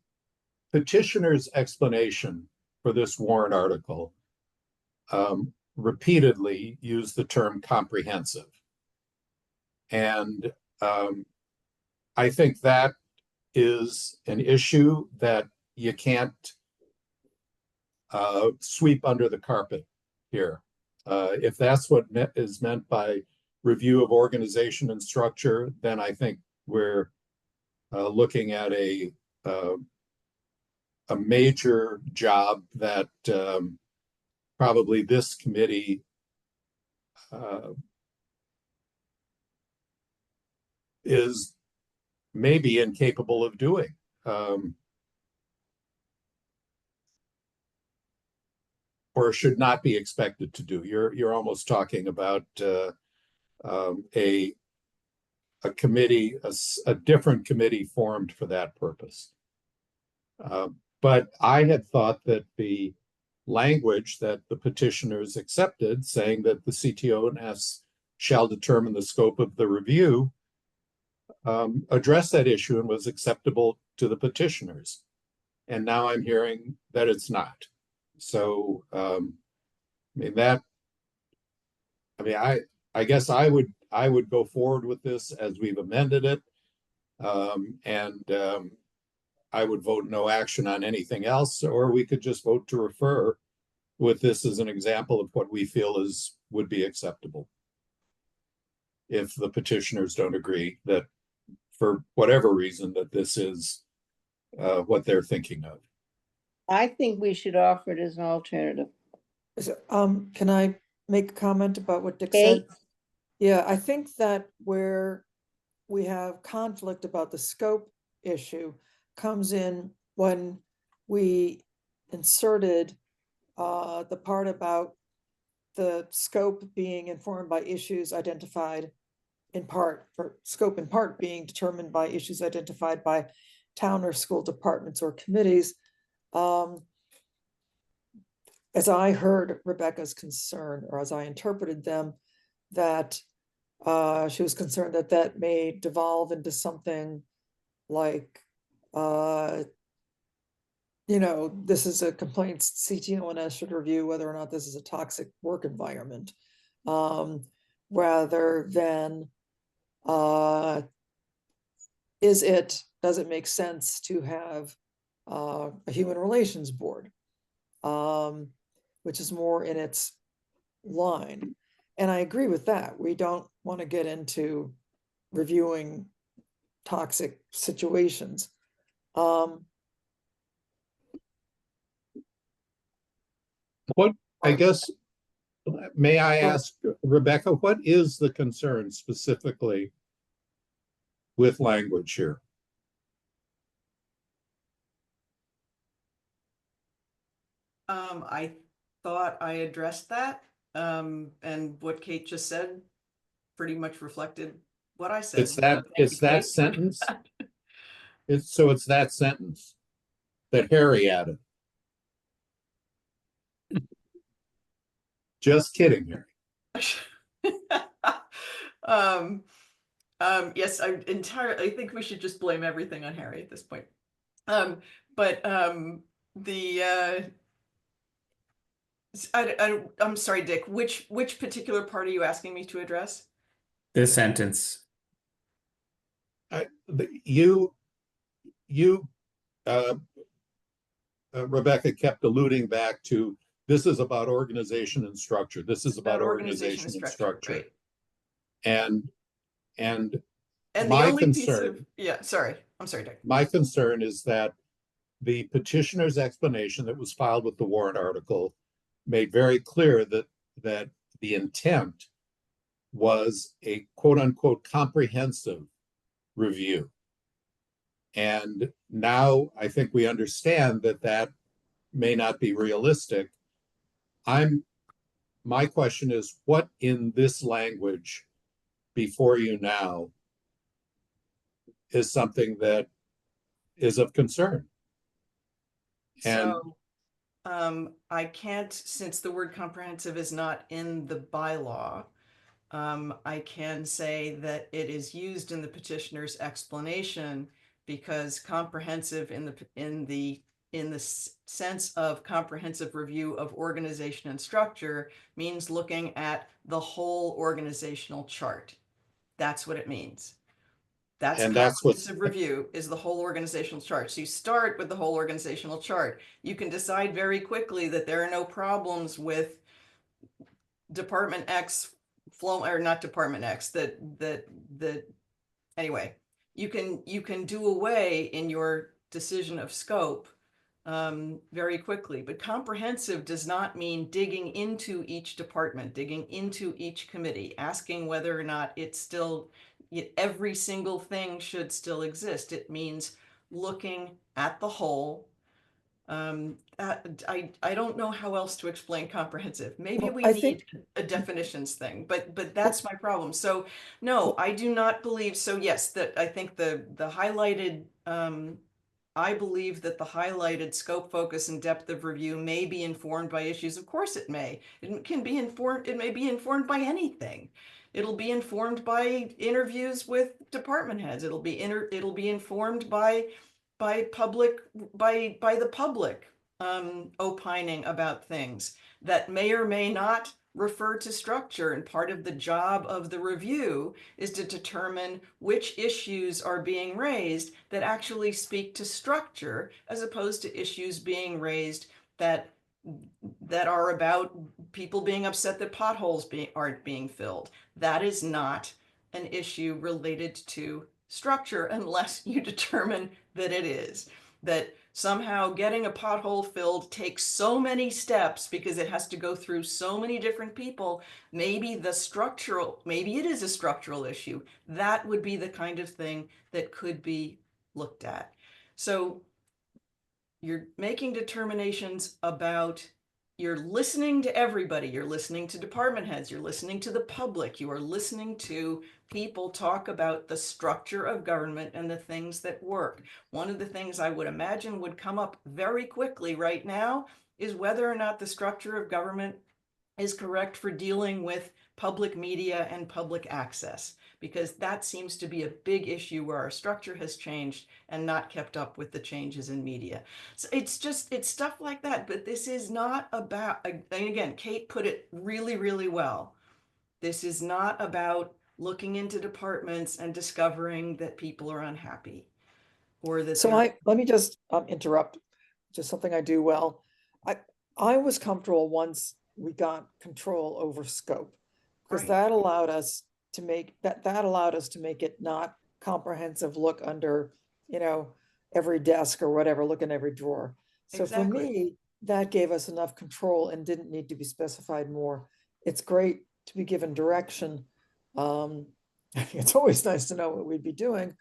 petitioner's explanation for this warrant article repeatedly used the term comprehensive. And I think that is an issue that you can't sweep under the carpet here. If that's what is meant by review of organization and structure, then I think we're looking at a major job that probably this committee is maybe incapable of doing. Or should not be expected to do. You're almost talking about a committee, a different committee formed for that purpose. But I had thought that the language that the petitioners accepted, saying that the CTO&S shall determine the scope of the review, addressed that issue and was acceptable to the petitioners. And now I'm hearing that it's not. So, I guess I would go forward with this as we've amended it. I would vote no action on anything else, or we could just vote to refer with this as an example of what we feel would be acceptable. If the petitioners don't agree that, for whatever reason, that this is what they're thinking of. I think we should offer it as an alternative. Can I make a comment about what Dick Kate? said? Yeah, I think that where we have conflict about the scope issue comes in when we inserted the part about the scope being informed by issues identified in part, or scope in part being determined by issues identified by town or school departments or committees. As I heard Rebecca's concern, or as I interpreted them, that she was concerned that that may devolve into something like, this is a complaint CTO&S should review whether or not this is a toxic work environment, rather than does it make sense to have a human relations board, which is more in its line. And I agree with that. We don't want to get into reviewing toxic situations. What, I guess, may I ask, Rebecca, what is the concern specifically with language here? I thought I addressed that, and what Kate just said pretty much reflected what I said. It's that sentence. It's that sentence that Harry added. Just kidding, Harry. Yes, I think we should just blame everything on Harry at this point. I'm sorry, Dick, which particular part are you asking me to address? This sentence. Rebecca kept alluding back to, this is about organization and structure. This is about organization and structure. Right. And my concern, sorry, I'm sorry, Dick. My concern is that the petitioner's explanation that was filed with the warrant article made very clear that the intent was a quote unquote comprehensive review. And now I think we understand that may not be realistic. My question is, what in this language before you now is something that is of concern? And I can't, since the word comprehensive is not in the bylaw, I can say that it is used in the petitioner's explanation, because comprehensive in the sense of comprehensive review of organization and structure means looking at the whole organizational chart. That's what it means. That's comprehensive review, is the whole organizational chart. So you start with the whole organizational chart. You can decide very quickly that there are no problems with Department X flow, or not Department X, that anyway, you can do away in your decision of scope very quickly, but comprehensive does not mean digging into each department, digging into each committee, asking whether or not it's still, every single thing should still exist. It means looking at the whole. I don't know how else to explain comprehensive. Maybe Well, we I need think- a definitions thing, but that's my problem. So no, I do not believe, so yes, that I think the highlighted, I believe that the highlighted scope, focus, and depth of review may be informed by issues. Of course it may. It can be informed, it may be informed by anything. It'll be informed by interviews with department heads. It'll be informed by the public opining about things that may or may not refer to structure. And part of the job of the review is to determine which issues are being raised that actually speak to structure, as opposed to issues being raised that are about people being upset that potholes aren't being filled. That is not an issue related to structure unless you determine that it is. That somehow getting a pothole filled takes so many steps because it has to go through so many different people. Maybe it is a structural issue. That would be the kind of thing that could be looked at. So you're making determinations about, you're listening to everybody, you're listening to department heads, you're listening to the public, you are listening to people talk about the structure of government and the things that work. One of the things I would imagine would come up very quickly right now is whether or not the structure of government is correct for dealing with public media and public access, because that seems to be a big issue where our structure has changed and not kept up with the changes in media. So it's stuff like that, but this is not about, and again, Kate put it really, really well. This is not about looking into departments and discovering that people are unhappy or that So let me just interrupt, just something I do well. I was comfortable once we got control over scope, because Right. that allowed us to make it not comprehensive, look under, every desk or whatever, look in every drawer. So for Exactly. me, that gave us enough control and didn't need to be specified more. It's great to be given direction. It's always nice to know what we'd be doing.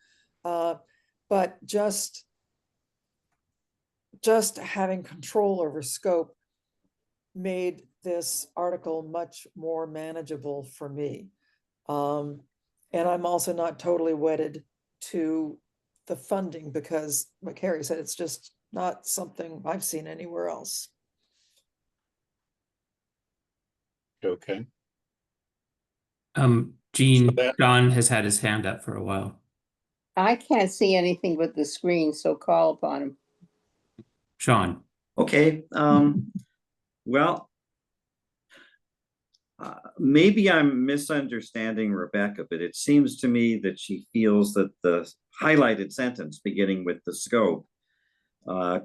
But just having control over scope made this article much more manageable for me. And I'm also not totally wedded to the funding because, like Harry said, it's just not something I've seen anywhere else. Okay. Gene, So that- John has had his hand up for a while. I can't see anything but the screen, so call upon him. Sean. Okay, well, maybe I'm misunderstanding Rebecca, but it seems to me that she feels that the highlighted sentence beginning with the scope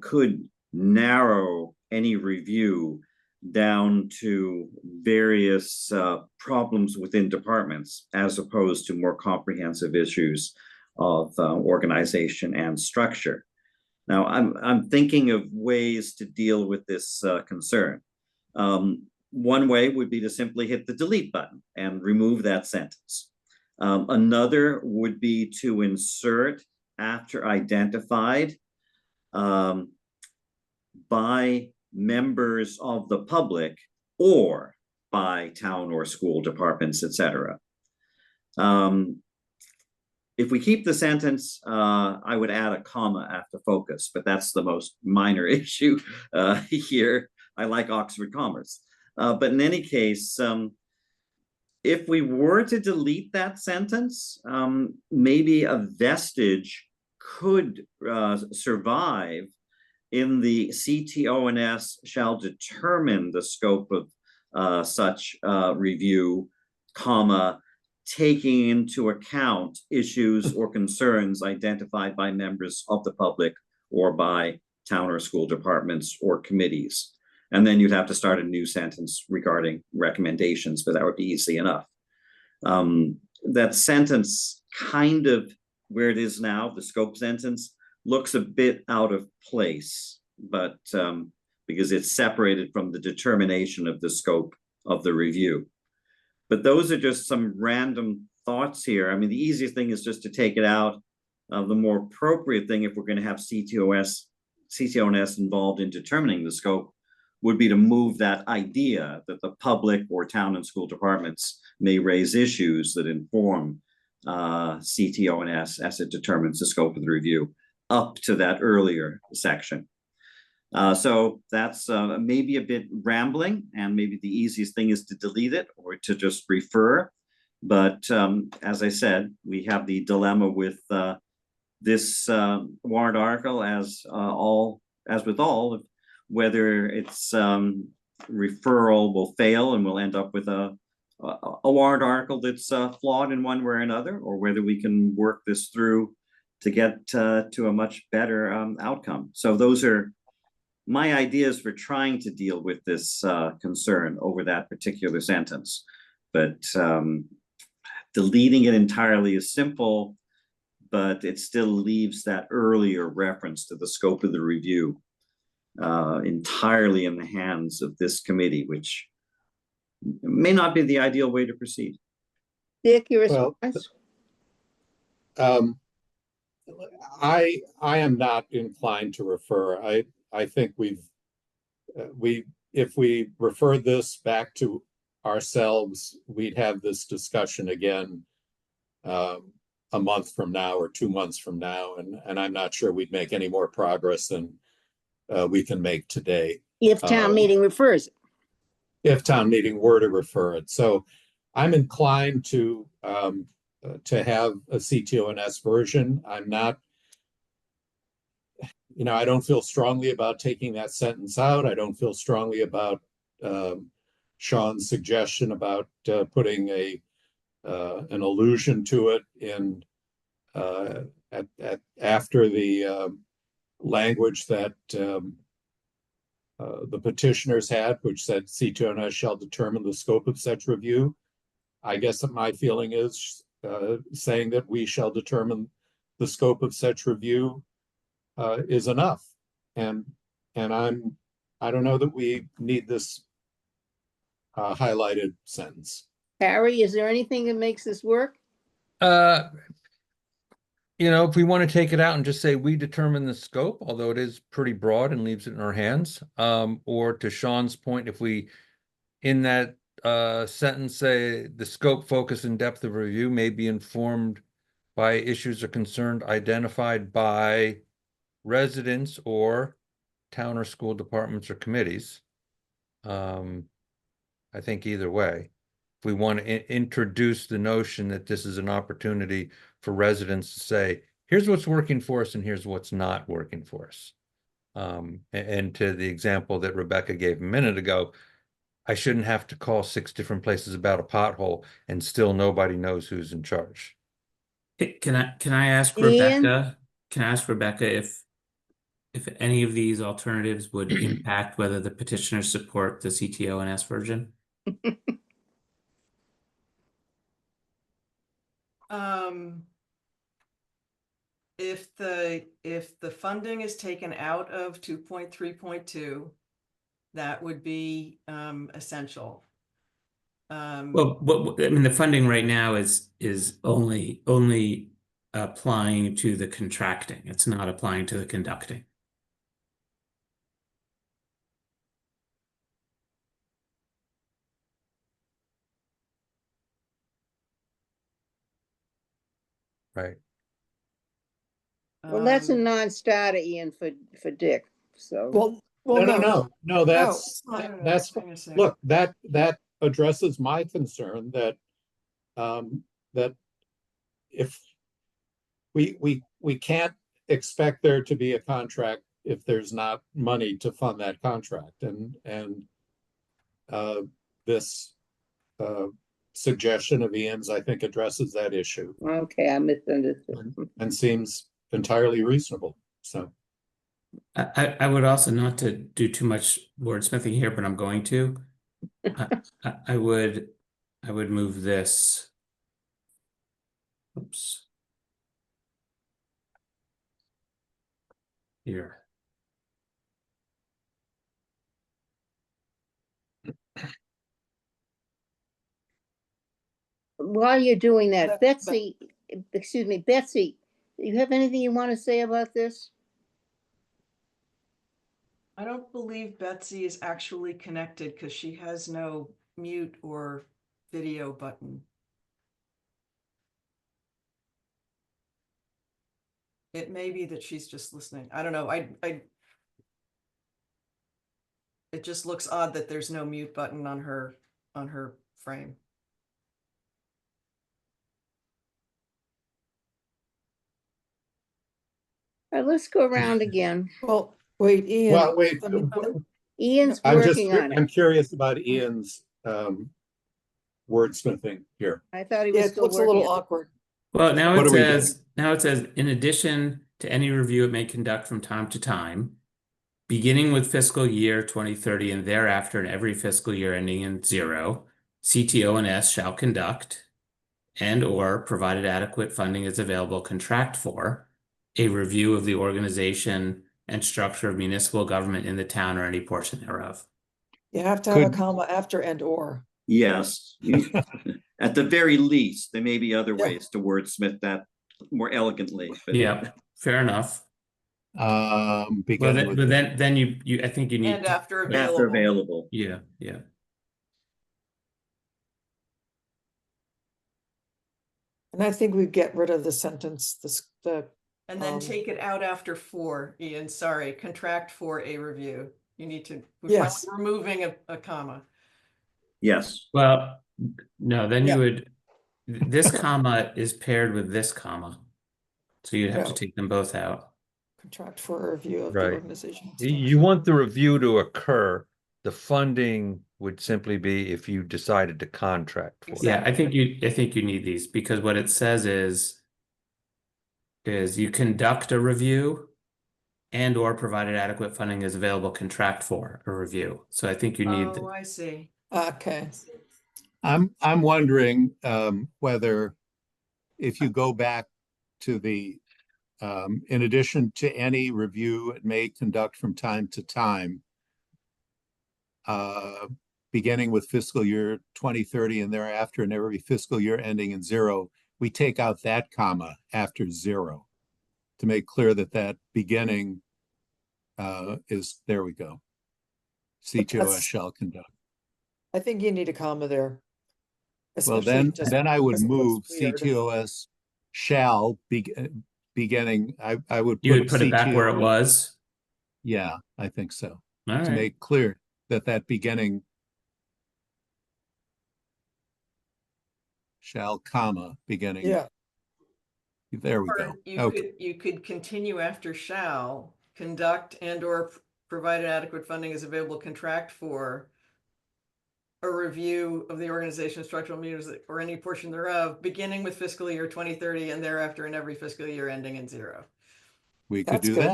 could narrow any review down to various problems within departments, as opposed to more comprehensive issues of organization and structure. Now, I'm thinking of ways to deal with this concern. One way would be to simply hit the delete button and remove that sentence. Another would be to insert after identified by members of the public or by town or school departments, etc. If we keep the sentence, I would add a comma after focus, but that's the most minor issue here. I like Oxford Commerce. But in any case, if we were to delete that sentence, maybe a vestige could survive in the CTO&S shall determine the scope of such review, comma, taking into account issues or concerns identified by members of the public or by town or school departments or committees. And then you'd have to start a new sentence regarding recommendations, but that would be easy enough. That sentence kind of where it is now, the scope sentence, looks a bit out of place, but because it's separated from the determination of the scope of the review. But those are just some random thoughts here. I mean, the easiest thing is just to take it out. The more appropriate thing, if we're going to have CTO&S involved in determining the scope, would be to move that idea that the public or town and school departments may raise issues that inform CTO&S as it determines the scope of the review up to that earlier section. So that's maybe a bit rambling, and maybe the easiest thing is to delete it or to just refer. But as I said, we have the dilemma with this warrant article, as with all, whether its referral will fail and we'll end up with a warrant article that's flawed in one way or another, or whether we can work this through to get to a much better outcome. So those are my ideas for trying to deal with this concern over that particular sentence. But deleting it entirely is simple, but it still leaves that earlier reference to the scope of the review entirely in the hands of this committee, which may not be the ideal way to proceed. Dick, your Well, response? I am not inclined to refer. I think if we refer this back to ourselves, we'd have this discussion again a month from now or 2 months from now, and I'm not sure we'd make any more progress than we can make today. If town meeting refers it. If town meeting were to refer it. So I'm inclined to have a CTO&S version. I'm not, I don't feel strongly about taking that sentence out. I don't feel strongly about Sean's suggestion about putting an allusion to it in after the language that the petitioners had, which said CTO&S shall determine the scope of such review. I guess that my feeling is saying that we shall determine the scope of such review is enough. And I don't know that we need this highlighted sentence. Harry, is there anything that makes this work? If we want to take it out and just say we determine the scope, although it is pretty broad and leaves it in our hands, or to Sean's point, if we in that sentence say the scope, focus, and depth of review may be informed by issues or concern identified by residents or town or school departments or committees. I think either way, if we want to introduce the notion that this is an opportunity for residents to say, here's what's working for us and here's what's not working for us. And to the example that Rebecca gave a minute ago, I shouldn't have to call 6 different places about a pothole and still nobody knows who's in charge. Can I ask Ian? Rebecca? Can I ask Rebecca if any of these alternatives would impact whether the petitioners support the CTO&S version? If the funding is taken out of 2.3.2, that would be essential. Well, the funding right now is only applying to the contracting. It's not applying to the conducting. Right. Well, that's a non-starter, Ian, for Dick, so. No, that's that's look, that addresses my concern that that if we can't expect there to be a contract if there's not money to fund that contract, and this suggestion of Ian's, I think, addresses that issue. Okay, I misunderstood. And seems entirely reasonable. So I would also, not to do too much wordsmithing here, but I'm going to. I would move this. Oops. Here. While you're doing that, That- Betsy, excuse me, Betsy, you have anything you want to say about this? I don't believe Betsy is actually connected because she has no mute or video button. It may be that she's just listening. I don't know. It just looks odd that there's no mute button on her frame. All right, let's go around again. Well, wait, Ian. Well, wait, let me- Ian's I'm just, working on I'm it. curious about Ian's wordsmithing here. I thought he Yeah, was it still looks a working. little awkward. Well, now What it do we do? says, in addition to any review it may conduct from time to time, beginning with fiscal year 2030 and thereafter in every fiscal year ending in 0, CTO&S shall conduct and/or, provided adequate funding is available, contract for a review of the organization and structure of municipal government in the town or any portion thereof. You have to have a Could- comma after and or. Yes, at the very least, there may be other Yeah. ways to wordsmith that more elegantly. but- Yeah, fair enough. Well, Beginning with. but then you I think you need And to, after After available. available. yeah. And I think we get rid of the sentence, the And then Um, take it out after 4, Ian, sorry, contract for a review. You need to, Yes. we're removing a comma. Yes, Well, no, then Yeah. you would, this comma is paired with this comma. So you'd have to No. take them both out. contract for a review of the Right. organization. You want the review to occur. The funding would simply be if you decided to contract for it. Yeah, I think you need these because what it says is you conduct a review and/or, provided adequate funding is available, contract for a review. So I think you need Oh, I see. Okay, I'm wondering whether if you go back to the in addition to any review it may conduct from time to time, beginning with fiscal year 2030 and thereafter and every fiscal year ending in 0, we take out that comma after 0 to make clear that that beginning is, there we go. CTOS that's- shall conduct. I think you need a comma there. Well, especially just then I would because it looks move weird. CTOS shall be beginning, I would. You would put it back where it CTO was. Yeah, I think so. All To right. make clear that that beginning shall, comma, beginning. Yeah, There we Or go. you Okay, you could continue after shall, conduct and/or provided adequate funding is available, contract for a review of the organization, structural measures, or any portion thereof, beginning with fiscal year 2030 and thereafter in every fiscal year ending in 0. we could that's do good.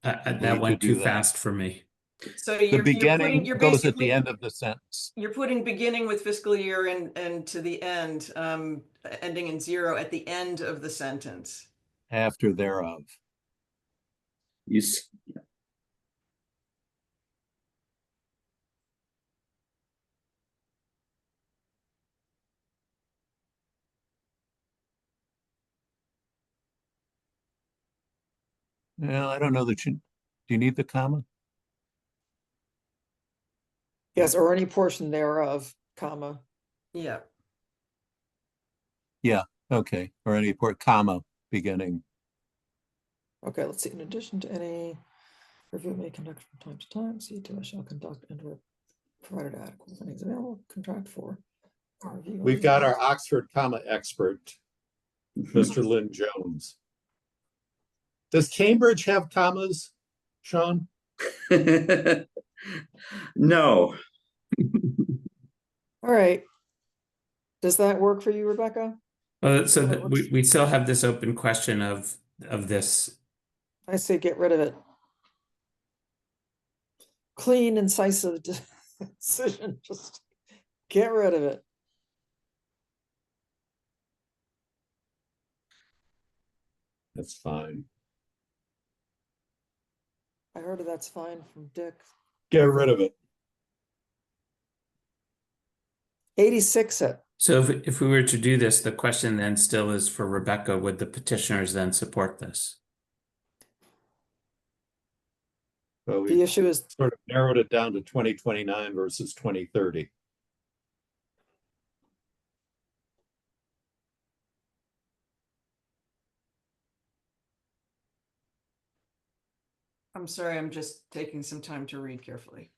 that. That We went could do too that. fast for me. So The you're beginning you're goes at basically- the end of the sentence. You're putting beginning with fiscal year and to the end, ending in 0 at the end of the sentence. After thereof. you, s- Well, I don't know that do you need the comma? Yes, or any portion thereof, comma. Yeah. Okay, or any port, comma, beginning. Okay, let's see. In addition to any review may conduct from time to time, CTO shall conduct and or provided adequate funding is available, contract for a review. We've got our Oxford comma expert, Mr. Lynn Jones. Does Cambridge have commas, Sean? no, All right. Does that work for you, Rebecca? Well, so Well, that we still have this open question of this I say get rid of it. Clean, incisive decision, just get rid of it. That's fine. I heard that's fine from Dick. Get rid of it. 86 it. So if we were to do this, the question then still is for Rebecca, would the petitioners then support this? So The we issue is, sort of narrowed it down to 2029 versus 2030. I'm sorry, I'm just taking some time to read carefully.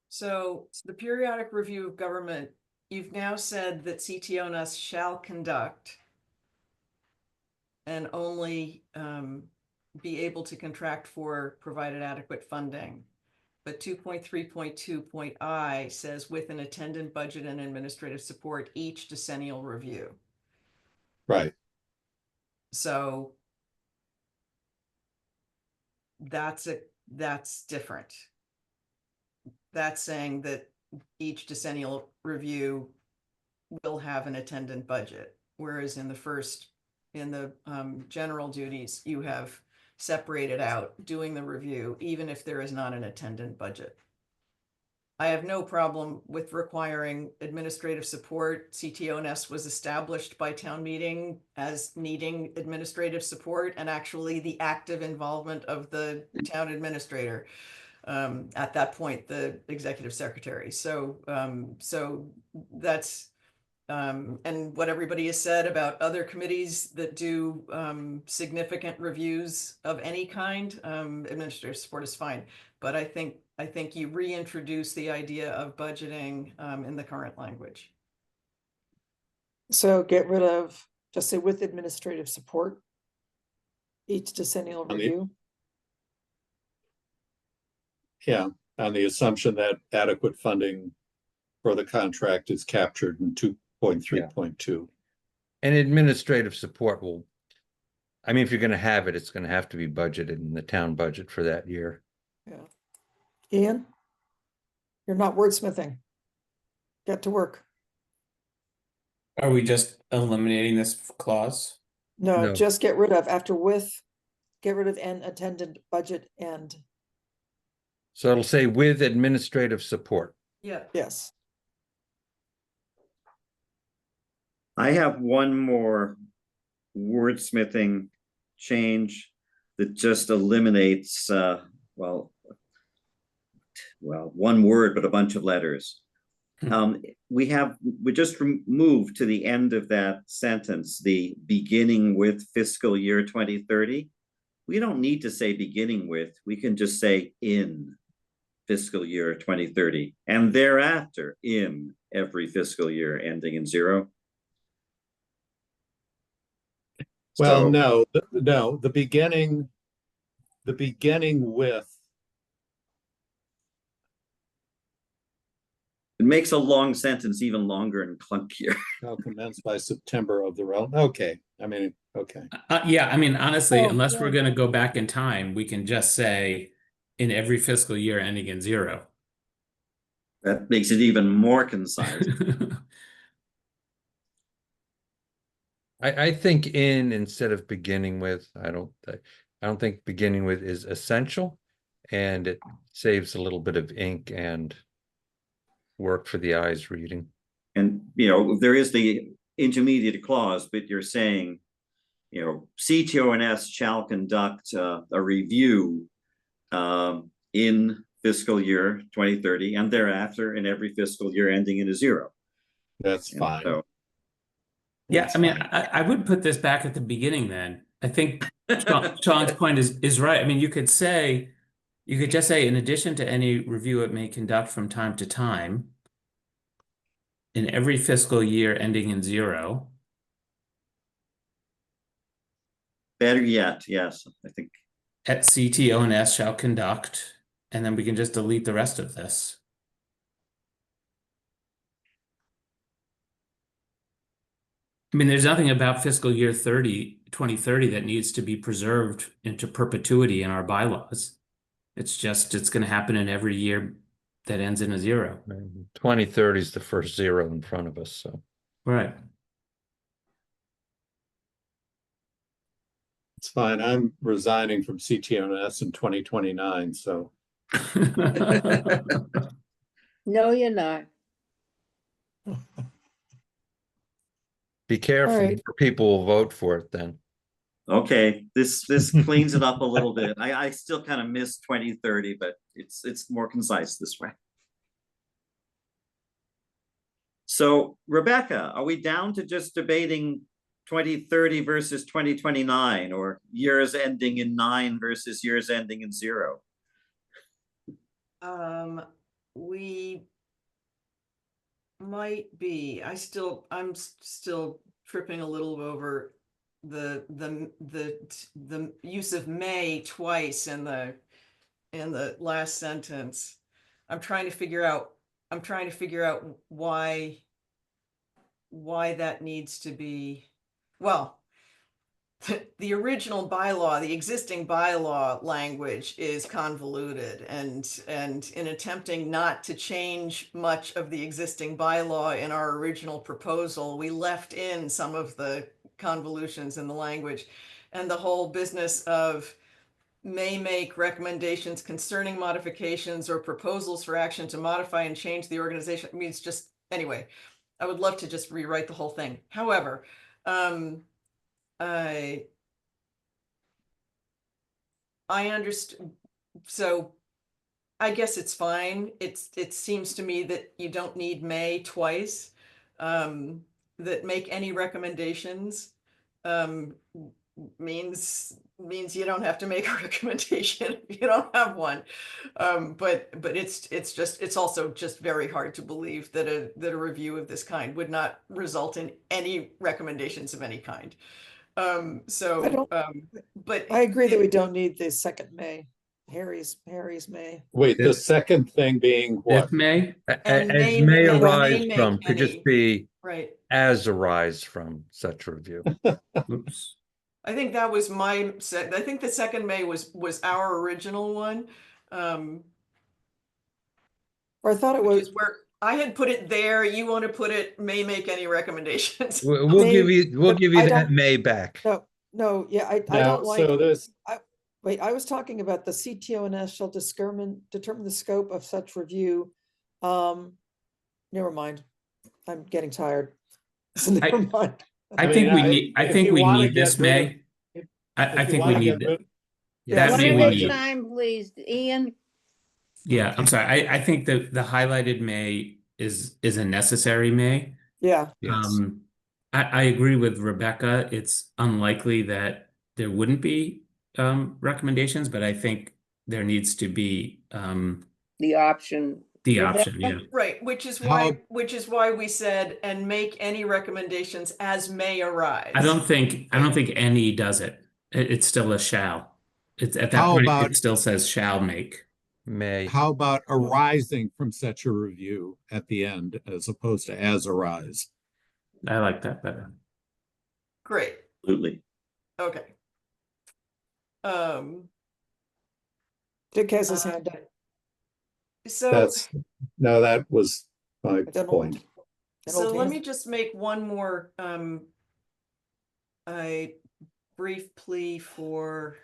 So the periodic review of government, you've now said that CTONS shall conduct and only be able to contract for provided adequate funding. But 2.3.2.I says with an attendant budget and administrative support each decennial review. Right. So that's different. That's saying that each decennial review will have an attendant budget, whereas in the general duties, you have separated out doing the review, even if there is not an attendant budget. I have no problem with requiring administrative support. CTONS was established by town meeting as needing administrative support and actually the active involvement of the town administrator. At that point, the executive secretary. So that's, and what everybody has said about other committees that do significant reviews of any kind, administrative support is fine. But I think you reintroduce the idea of budgeting in the current language. so get rid of, just say with administrative support, each decennial review. Yeah, on the assumption that adequate funding for the contract is captured in 2.3.2. And administrative support will, I mean, if you're gonna have it, it's gonna have to be budgeted in the town budget for that year. Yeah. Ian? You're not wordsmithing. Get to work. Are we just eliminating this clause? No, No. just get rid of, after with, get rid of an attendant budget and, So it'll say with administrative support. Yeah. yes. I have one more wordsmithing change that just eliminates, well, one word, but a bunch of letters. We just moved to the end of that sentence, the beginning with fiscal year 2030. We don't need to say beginning with, we can just say in fiscal year 2030 and thereafter in every fiscal year ending in 0. Well, So- no, the beginning with, It makes a long sentence even longer and clunkier. shall commence by September of the relevant, okay, I mean, okay. Yeah, I mean, honestly, Oh, unless yeah. we're going to go back in time, we can just say in every fiscal year ending in 0. That makes it even more concise. I think in instead of beginning with, I don't think beginning with is essential, and it saves a little bit of ink and work for the eyes reading. And, there is the intermediate clause, but you're saying, CTONS shall conduct a review in fiscal year 2030 and thereafter in every fiscal year ending in a 0. That's And fine. so- Yeah, That's I mean, fine. I would put this back at the beginning then. I think Sean's point is right. I mean, you could just say, in addition to any review it may conduct from time to time, in every fiscal year ending in 0. Better yet, yes, I think. At CTO&S shall conduct, and then we can just delete the rest of this. I mean, there's nothing about fiscal year 2030 that needs to be preserved into perpetuity in our bylaws. It's just, it's going to happen in every year that ends in a 0. 2030 is the first 0 in front of us, so. Right. It's fine. I'm resigning from CTNS in 2029, so. No, you're not. Be careful, right. people will vote for it then. Okay, this cleans it up a little bit. I still kind of miss 2030, but it's more concise this way. So Rebecca, are we down to just debating 2030 versus 2029, or years ending in 9 versus years ending in 0? We might be. I'm still tripping a little over the use of may twice in the last sentence. I'm trying to figure out why that needs to be, well, the original bylaw, the existing bylaw language is convoluted, and in attempting not to change much of the existing bylaw in our original proposal, we left in some of the convolutions in the language, and the whole business of may make recommendations concerning modifications or proposals for action to modify and change the organization. I mean, it's just, anyway, I would love to just rewrite the whole thing. However, I understand. So I guess it's fine. It seems to me that you don't need may twice. That make any recommendations means you don't have to make a recommendation if you don't have one. But it's also just very hard to believe that a review of this kind would not result in any recommendations of any kind. But I agree that we don't need the second may. Harry's may. Wait, the This- second thing being what? If may, And As may- may and arise may from, make could just any- be right. as arise from such a review. oops. I think that was I think the second may was our original one. Or I thought it Which was, is where I had put it there. You want to put it may make any recommendations. We'll May- give you, we'll but give you I that don't- may back. no, yeah, I Now, don't like. so this, Wait, I was talking about the CTO&S shall determine the scope of such review. Never mind. I'm getting tired. So never mind. I think we need, I if think you we wanna need this, get rid of- May. I If you think we wanna need get rid- that One may at we a need. time, please. Ian, Yeah, I'm sorry. I think that the highlighted may is a necessary may. Yeah, Yes. I agree with Rebecca. It's unlikely that there wouldn't be recommendations, but I think there needs to be the option. the option. Yeah. Right, which is How- why we said and make any recommendations as may arise. I don't think any does it. It's still a shall. It's at that How point about- it still says shall make. May. how about arising from such a review at the end as opposed to as arise? I like that better. Great. Absolutely. Okay. Dick has his hand up. So No, that was my I don't know. point. An So old let hand. me just make one more a brief plea for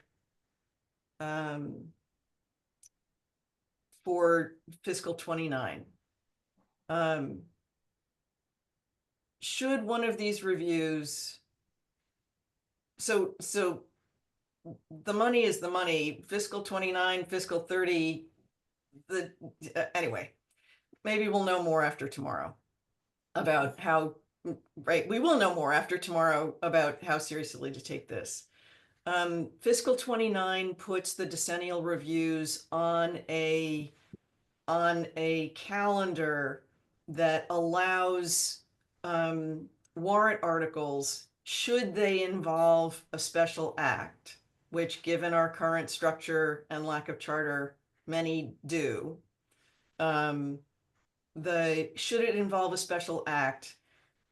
fiscal 29. Should one of these reviews, so the money is the money, fiscal 29, fiscal 30, anyway, maybe we'll know more after tomorrow about how, right, we will know more after tomorrow about how seriously to take this. Fiscal 29 puts the decennial reviews on a calendar that allows warrant articles, should they involve a special act, which given our current structure and lack of charter, many do. Should it involve a special act,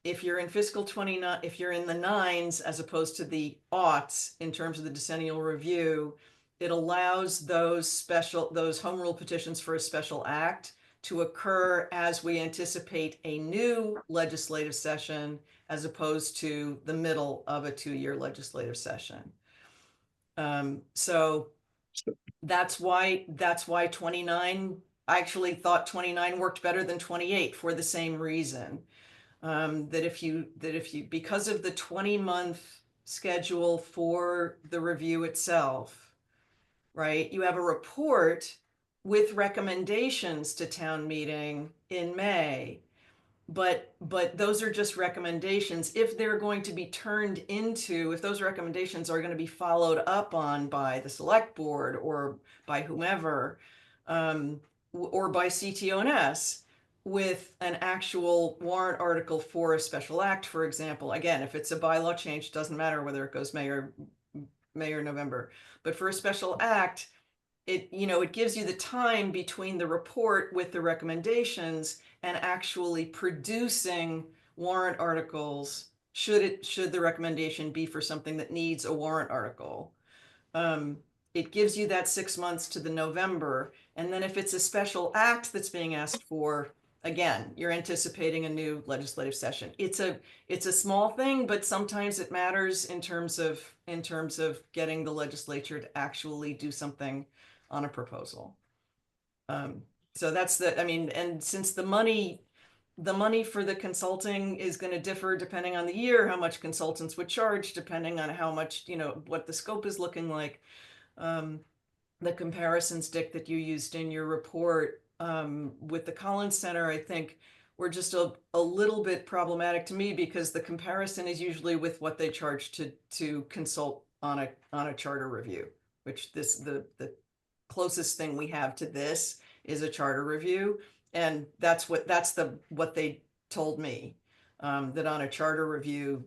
if you're in fiscal 29, if you're in the nines as opposed to the aughts in terms of the decennial review, it allows those home rule petitions for a special act to occur as we anticipate a new legislative session, as opposed to the middle of a 2-year legislative session. So that's why 29, I actually thought 29 worked better than 28 for the same reason. That if you, because of the 20-month schedule for the review itself, right, you have a report with recommendations to town meeting in May, but those are just recommendations. If they're going to be turned into, if those recommendations are going to be followed up on by the select board or by whomever, or by CTONS, with an actual warrant article for a special act, for example. Again, if it's a bylaw change, doesn't matter whether it goes May or November, but for a special act, it gives you the time between the report with the recommendations and actually producing warrant articles, should the recommendation be for something that needs a warrant article. It gives you that 6 months to the November. And then if it's a special act that's being asked for, again, you're anticipating a new legislative session. It's a small thing, but sometimes it matters in terms of getting the legislature to actually do something on a proposal. So that's and since the money for the consulting is going to differ depending on the year, how much consultants would charge, depending on how much, what the scope is looking like. The comparisons, Dick, that you used in your report with the Collins Center, I think were just a little bit problematic to me, because the comparison is usually with what they charge to consult on a charter review, which the closest thing we have to this is a charter review. And that's what they told me, that on a charter review,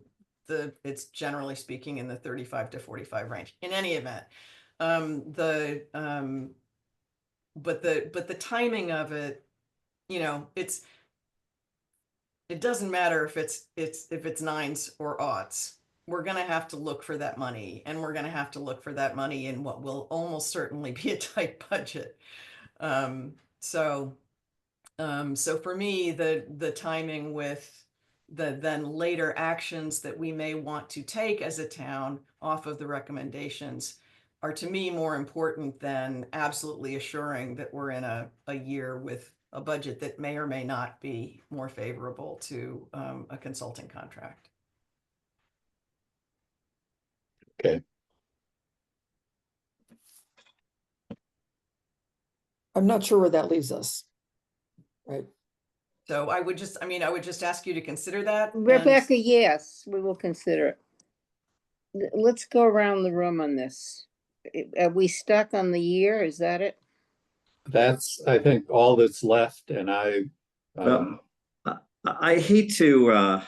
it's generally speaking in the 35 to 45 range. In any event, but the timing of it, it doesn't matter if it's nines or aughts. We're going to have to look for that money, and we're going to have to look for that money in what will almost certainly be a tight budget. So for me, the timing with the then later actions that we may want to take as a town off of the recommendations are, to me, more important than absolutely assuring that we're in a year with a budget that may or may not be more favorable to a consulting contract. Okay. I'm not sure where that leaves us. Right. So I would just ask you to consider that. Rebecca, yes, we will consider it. Let's go around the room on this. Are we stuck on the year? Is that it? That's, I think, all that's left, and I hate to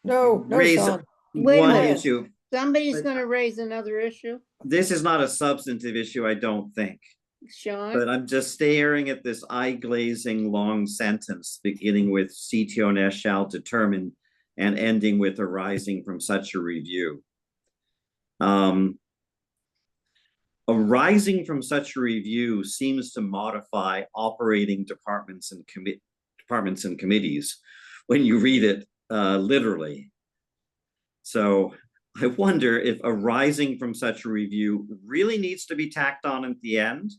No, raise Sean. Wait a one minute. issue. Somebody's But- gonna raise another issue, This is not a substantive issue, I don't think. Sean? But I'm just staring at this eye-glazing long sentence, beginning with CTONS shall determine and ending with arising from such a review. Arising from such a review seems to modify operating departments and committees when you read it literally. So I wonder if arising from such a review really needs to be tacked on at the end,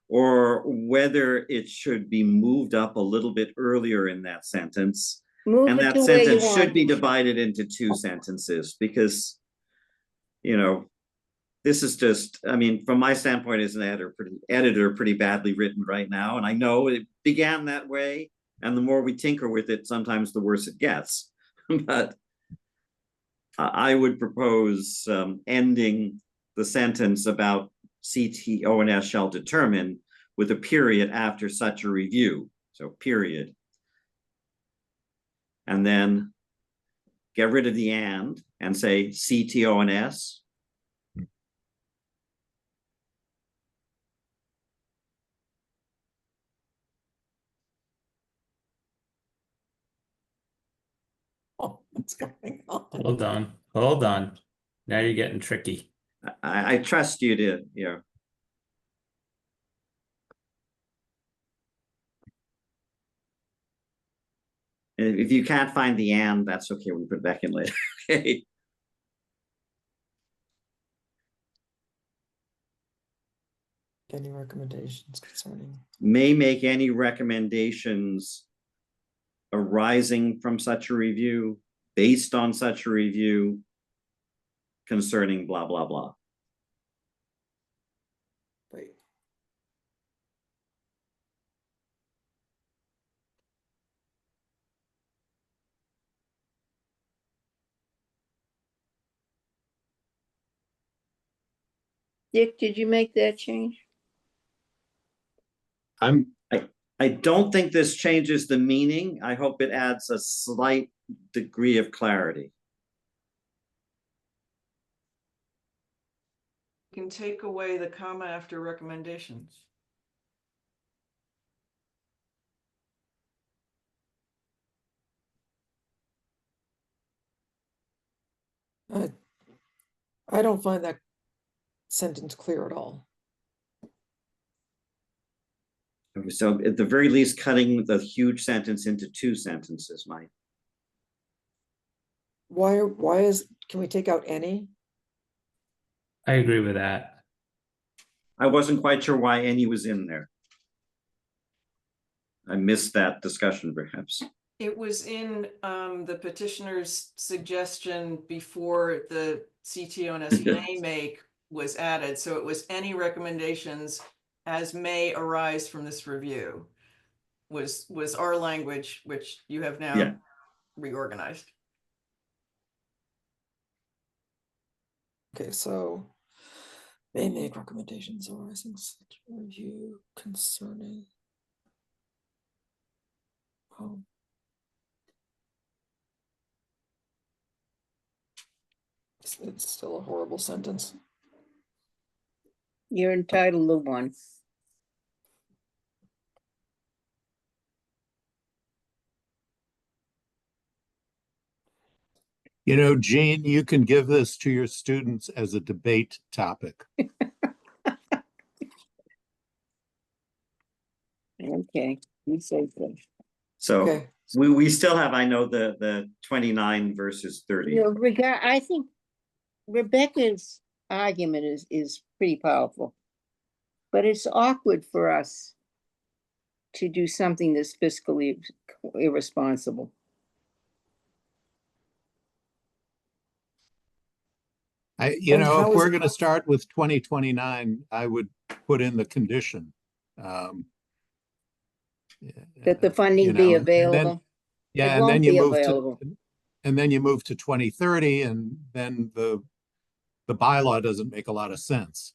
or whether it should be moved up a little bit earlier in that sentence. Move And it that to where you sentence want. should be divided into 2 sentences, because, this is just, from my standpoint as an editor, pretty badly written right now. And I know it began that way, and the more we tinker with it, sometimes the worse it gets. But I would propose ending the sentence about CTONS shall determine with a period after such a review. So period. And then get rid of the and say CTO and S. Oh, what's going on? Hold on, hold on. Now you're getting tricky. I trust you to, If you can't find the that's okay. We put it back in later. Okay. Any recommendations concerning? May make any recommendations arising from such a review, based on such a review, concerning blah, blah, blah. Wait. Dick, did you make that change? I don't think this changes the meaning. I hope it adds a slight degree of clarity. You can take away the comma after recommendations. I don't find that sentence clear at all. So at the very least, cutting the huge sentence into 2 sentences might. Can we take out any? I agree with that. I wasn't quite sure why any was in there. I missed that discussion perhaps. It was in the petitioner's suggestion before the CTO and S may make was added. So it was any recommendations as may arise from this review was our language, which you have now reorganized. Okay, so may make recommendations arising such review concerning. Oh. It's still a horrible sentence. You're entitled to one. You know, Gene, you can give this to your students as a debate topic. Okay, you say so. So Okay. we still have, I know, the 29 versus 30. You know, I think Rebecca's argument is pretty powerful, but it's awkward for us to do something that's fiscally irresponsible. You know, if we're going to start with 2029, I would put in the condition. That the funding be available. And then you move to, and then you move to 2030, and then the bylaw doesn't make a lot of sense.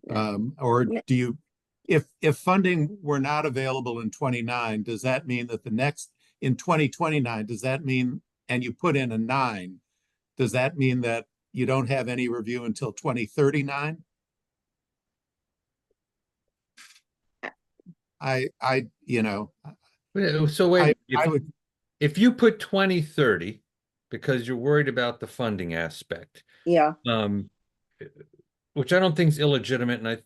Or do you, if funding were not available in 29, does that mean that the next in 2029, does that mean, and you put in a 9, does that mean that you don't have any review until 2039? You know. So wait, I would, if you put 2030, because you're worried about the funding aspect. Yeah. Which I don't think is illegitimate. And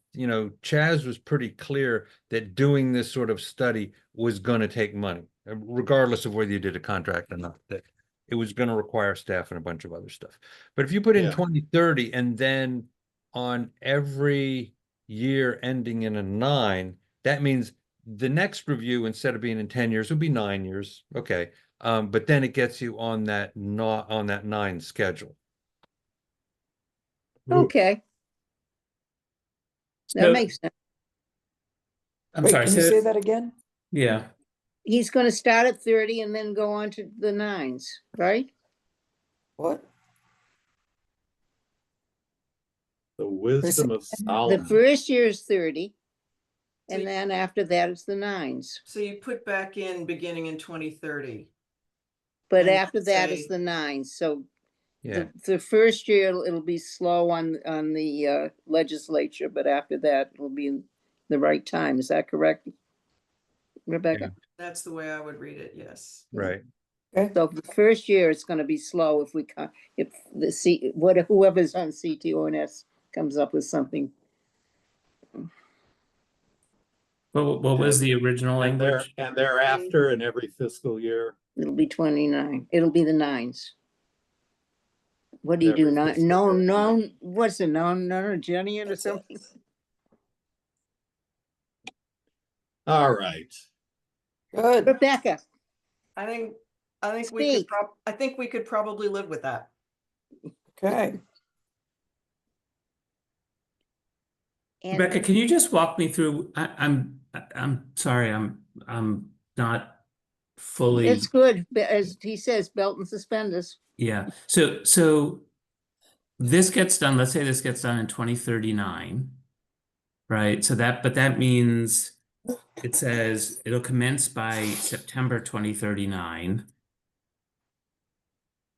Chaz was pretty clear that doing this sort of study was going to take money, regardless of whether you did a contract or not, that it was going to require staff and a bunch of other stuff. But if you put in 2030 and then on every year ending in a 9, that means the next review, instead of being in 10 years, would be 9 years. Okay. But then it gets you on that 9 schedule. Okay. That makes sense. Wait, can you say that again? Yeah. He's going to start at 30 and then go on to the 9s, right? What? The wisdom of The Solomon. first year is 30. and you- then after that it's the nines. So you put back in beginning in 2030. But And after that say- is the nines, so Yeah, the first year it'll be slow on the legislature, but after that it'll be in the right time. Is that correct, Rebecca? That's the way I would read it, yes. right. Okay, So the first year it's gonna be slow if if whoever's on CTONS comes up with something. What was the original And language? thereafter in every fiscal year. It'll be 29. It'll be the nines. What do you do? Every Not, fiscal no, year. no, what's it, no, Jenny or That's it. something? All right. good. Rebecca, I think we could Speak. I think we could probably live with that. Okay. and Rebecca, can you just walk me through? I'm sorry, I'm not fully. it's good, as he says, belt and suspenders. Yeah. So this gets done, let's say this gets done in 2039. Right? But that means it says it'll commence by September 2039.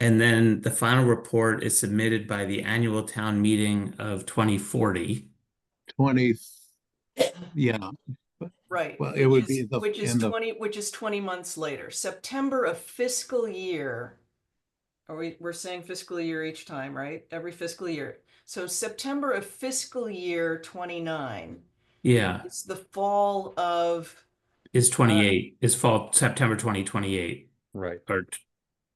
And then the final report is submitted by the annual town meeting of 2040. 20, yeah, Right. well, it would which be is- the- which is in the- 20 months later. September of fiscal year. We're saying fiscal year each time, right? Every fiscal year. So September of fiscal year 29. Yeah, It's the fall of, is 28, is fall September 2028. Right.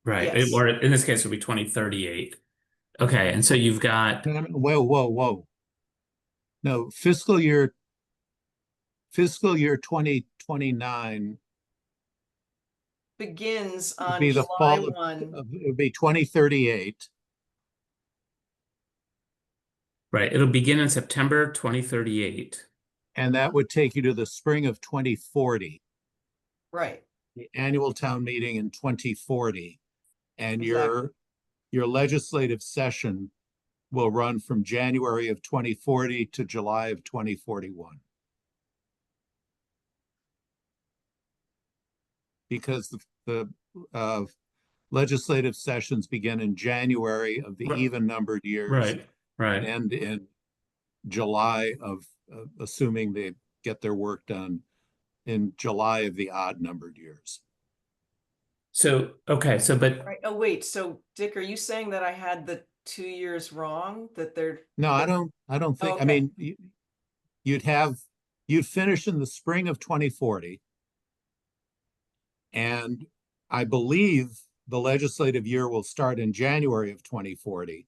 Right. Yes. Or in this case, it'll be 2038. Okay, and so you've got Whoa. No, fiscal year 2029 begins would on be the July fall of, 1. it would be 2038. right, it'll begin in September 2038. And that would take you to the spring of 2040, Right. the annual town meeting in 2040. And Exactly. your legislative session will run from January of 2040 to July of 2041. Because the legislative sessions begin in January of the Right. even numbered years. Right. And end in July of, assuming they get their work done in July of the odd numbered years. So, okay, but Right. Oh, wait. So Dick, are you saying that I had the 2 years wrong? That they're, No, I don't think, I Okay. mean, you'd finish in the spring of 2040. And I believe the legislative year will start in January of 2040.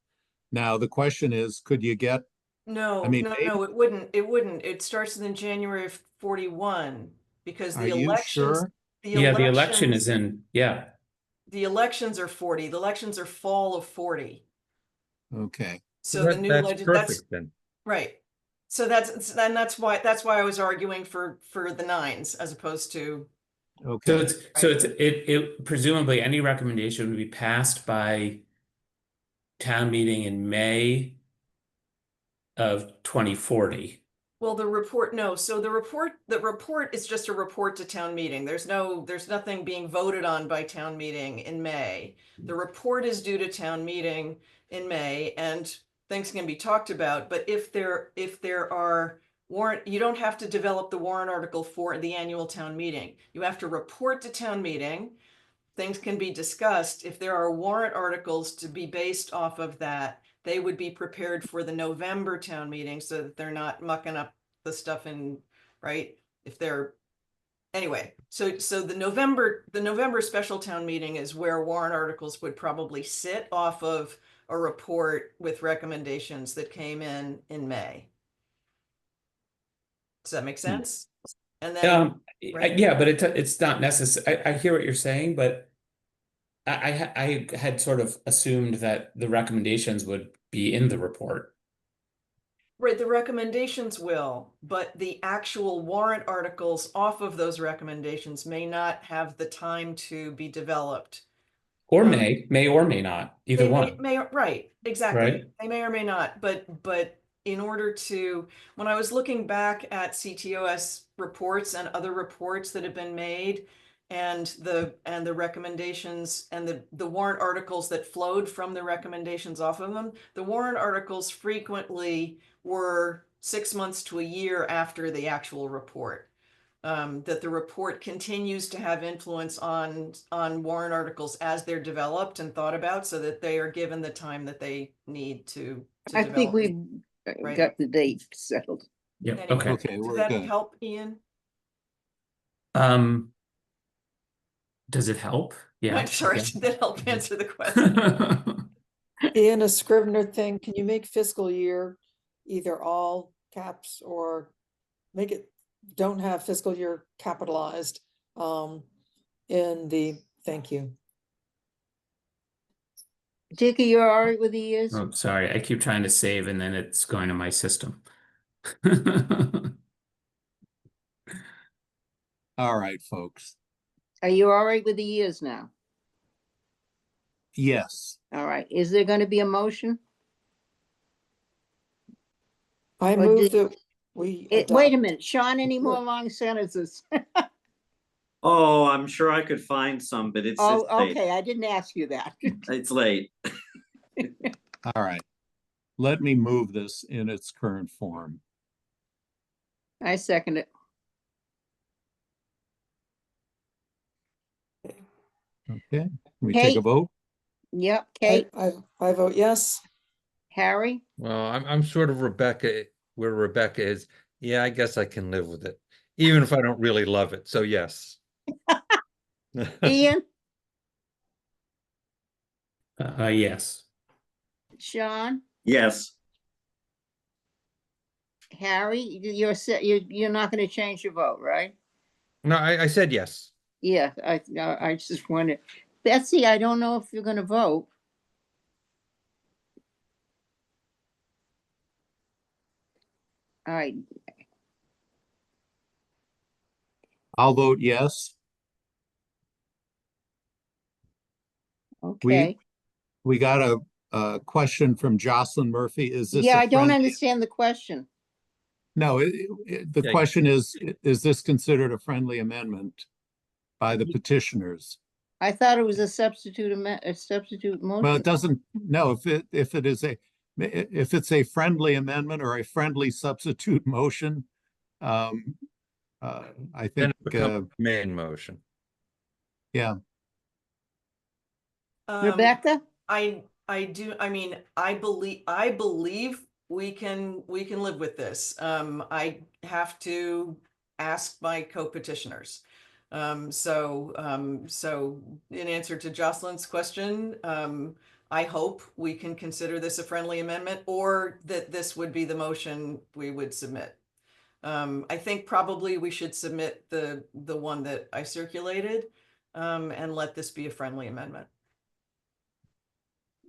Now, the question is, could you get, no, I mean, no, it wouldn't. It wouldn't. It starts in January of 41 because are the you elections, sure? yeah, the election elections- is in, yeah. The elections are 40. The elections are fall of 40. Okay, So the new That's legend, perfect then. right. So that's why I was arguing for the nines as opposed to, okay. It presumably any recommendation would be passed by town meeting in May of 2040. well, the report, no. So the report is just a report to town meeting. There's nothing being voted on by town meeting in May. The report is due to town meeting in May and things can be talked about, but if there are warrant, you don't have to develop the warrant article for the annual town meeting. You have to report to town meeting. Things can be discussed. If there are warrant articles to be based off of that, they would be prepared for the November town meeting so that they're not mucking up the stuff in, right? If they're, anyway, so the November special town meeting is where warrant articles would probably sit off of a report with recommendations that came in May. Does that make sense? And then, right? Yeah, but it's not necessary. I hear what you're saying, but I had sort of assumed that the recommendations would be in the report. Right, the recommendations will, but the actual warrant articles off of those recommendations may not have the time to be developed. Or may or may not, either They one. may, right, exactly. Right. They may or may not, but in order to, when I was looking back at CTOS reports and other reports that have been made, and the recommendations and the warrant articles that flowed from the recommendations off of them, the warrant articles frequently were 6 months to a year after the actual report. That the report continues to have influence on warrant articles as they're developed and thought about, so that they are given the time that they need to I think develop. we've Right. got the date settled. Yep, Anyway, okay. Okay, Does we're that good. help, Ian? Does it help? Yeah. I'm sorry, okay. did that help answer the question? In a Scrivener thing, can you make fiscal year either all caps or make it, don't have fiscal year capitalized in the, thank you. Dick, are you all right with the years? Oh, sorry, I keep trying to save and then it's going to my system. All right, folks. Are you all right with the years now? Yes. All right, is there gonna be a motion? I Or move did- that we Wait a adopt. minute, Sean, any more long sentences? Oh, I'm sure I could find some, but it's Oh, late. okay, I didn't ask you that. It's late. All right. Let me move this in its current form. I second it. Okay, can we take a Kate? vote? Yep, Kate, I vote yes. Harry, Well, I'm sort of Rebecca, where Rebecca is. Yeah, I guess I can live with it, even if I don't really love it. So yes. Ian, Yes. Sean, Yes. Harry, you're not gonna change your vote, right? No, I said yes. Yeah, I just wondered. Betsy, I don't know if you're gonna vote. All right, I'll vote yes. okay. We got a question from Jocelyn Murphy. Is this Yeah, a I don't friendly- understand the question. No, the Yeah. question is this considered a friendly amendment by the petitioners? I thought it was a substitute Well, motion. it doesn't, no, if it's a friendly amendment or a friendly substitute motion, I Then think, it becomes the main motion. yeah, Rebecca? I do, I mean, I believe we can live with this. I have to ask my co-petitioners. So in answer to Jocelyn's question, I hope we can consider this a friendly amendment, or that this would be the motion we would submit. I think probably we should submit the one that I circulated, and let this be a friendly amendment.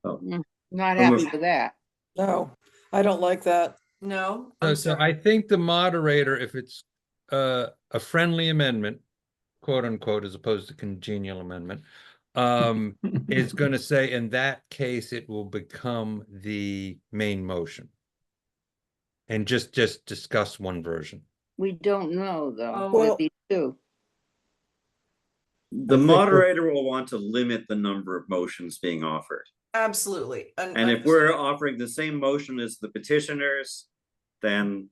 Not So happy moved. with that. No, I don't like that. No, So, I'm so sorry. I think the moderator, if it's a friendly amendment, quote unquote, as opposed to congenial amendment, is going to say in that case it will become the main motion. And just discuss one version. We don't know, though, Oh. what Well- these do. The think we're- moderator will want to limit the number of motions being offered. Absolutely. And if we're offering the same motion as the petitioners, then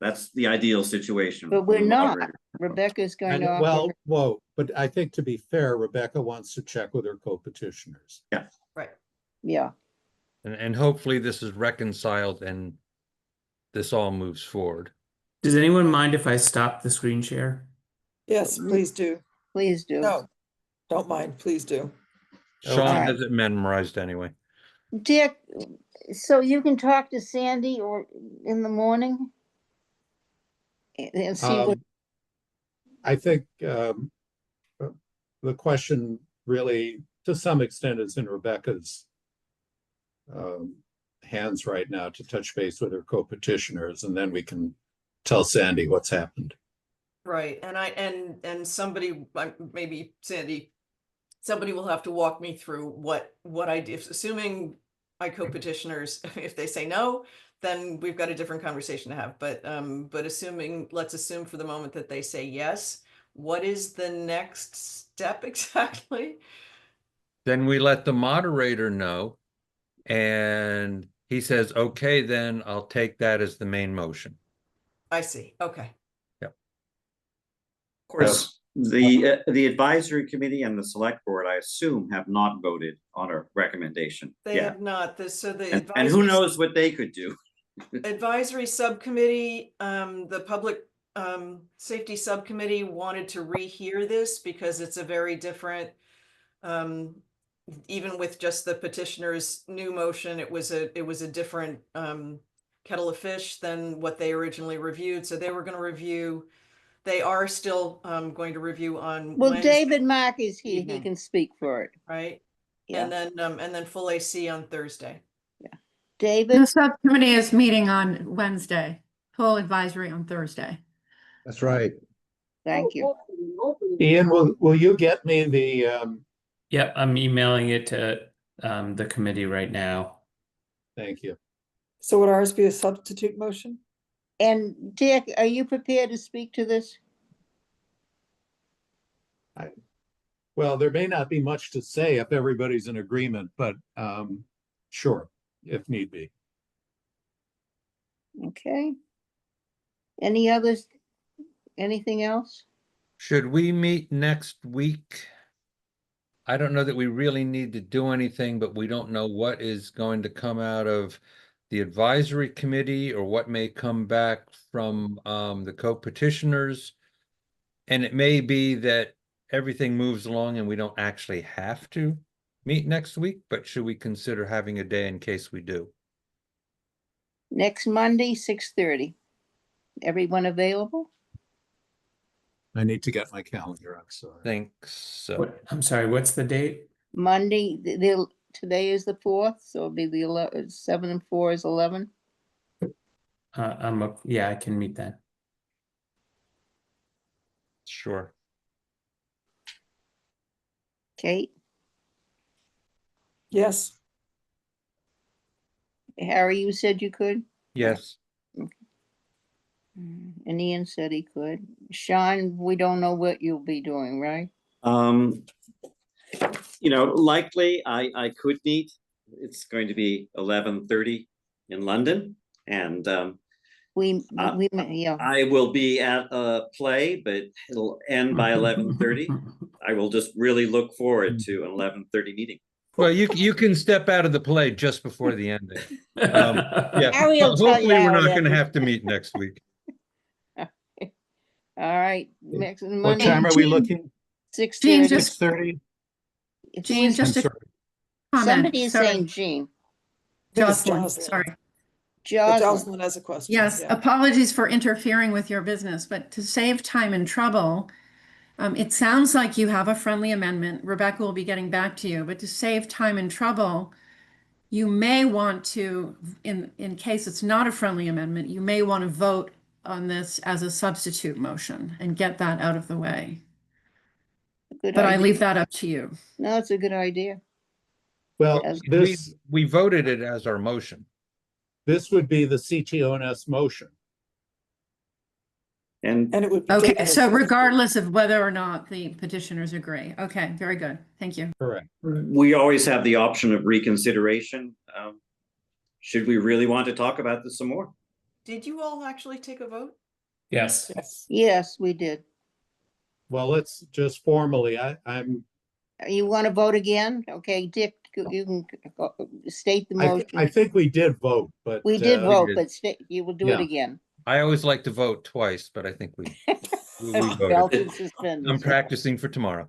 that's the ideal situation. But from we're the not. moderator. Rebecca's going and to offer. well, whoa, but I think to be fair, Rebecca wants to check with her co-petitioners. Right. Yeah, And hopefully this is reconciled and this all moves forward. Does anyone mind if I stop the screen share? Yes, please do. please do. No, don't mind, please do. Sean Alright. has it memorized anyway. Dick, so you can talk to Sandy or in the morning? And see what, I think the question really, to some extent, is in Rebecca's hands right now to touch base with her co-petitioners, and then we can tell Sandy what's happened. Right. And somebody, maybe Sandy, somebody will have to walk me through what I do, assuming my co-petitioners, if they say no, then we've got a different conversation to have. But let's assume for the moment that they say yes. What is the next step exactly? Then we let the moderator know, and he says, okay, then I'll take that as the main motion. I see. Okay. Of course, the advisory committee and the select board, I assume, have not voted on a recommendation. They Yeah, have not. So the and who knows what they could do? advisory subcommittee, the public safety subcommittee wanted to rehear this because it's a very different, even with just the petitioner's new motion, it was a different kettle of fish than what they originally reviewed. So they were going to review. They are still going to review on Well, Wednesday, David Mark is here. He evening. can speak for it. right? Yeah. And then full AC on Thursday. David, The subcommittee is meeting on Wednesday, full advisory on Thursday. That's right. thank you. Ian, will you get me the, Yep, I'm emailing it to the committee right now. thank you. So would ours be a substitute motion? And Dick, are you prepared to speak to this? Well, there may not be much to say if everybody's in agreement, but sure, if need be. Okay. Any others? Anything else? Should we meet next week? I don't know that we really need to do anything, but we don't know what is going to come out of the advisory committee or what may come back from the co-petitioners. And it may be that everything moves along and we don't actually have to meet next week, but should we consider having a day in case we do? Next Monday, 6:30. Everyone available? I need to get my calendar, I'm sorry. Think so. I'm sorry, what's the date? Monday, today is the 4th, so it'll be the 7 and 4 is 11. Yeah, I can meet that. Sure. Kate, Yes. Harry, you said you could? Yes. And Ian said he could. Sean, we don't know what you'll be doing, right? Likely I could meet. It's going to be 11:30 in London, and Yeah. I will be at a play, but it'll end by 11:30. I will just really look forward to an 11:30 meeting. Well, you can step out of the play just before the ending. Yeah, Harry will tell you hopefully we're how not it going to ended. have to meet next week. All right, next What Monday, time are we looking? 6:30. just- 6:30? Jean, just I'm a sorry. comment. Somebody is Sorry. saying Jean. Jocelyn, Jocelyn. sorry. Jocelyn. Jocelyn has a question. Yes, Yeah. apologies for interfering with your business, but to save time and trouble, it sounds like you have a friendly amendment. Rebecca will be getting back to you, but to save time and trouble, you may want to, in case it's not a friendly amendment, you may want to vote on this as a substitute motion and get that out of the way. Good But I idea. leave that up to you. No, it's a good idea. Well, As- We voted it as our motion. this would be the CTONS motion. And And it would be. Okay, taken as so substitute. regardless of whether or not the petitioners agree. Okay, very good. Thank you. Correct. we always have the option of reconsideration. Should we really want to talk about this some more? Did you all actually take a vote? Yes. Yes. Yes, we did. Well, let's just formally, I'm, You want to vote again? Okay, Dick, you can state the I motion. think we did vote, but. We did uh, vote, did. but you will do it Yeah. again. I always like to vote twice, but I think we voted. Belt and suspenders. I'm practicing for tomorrow.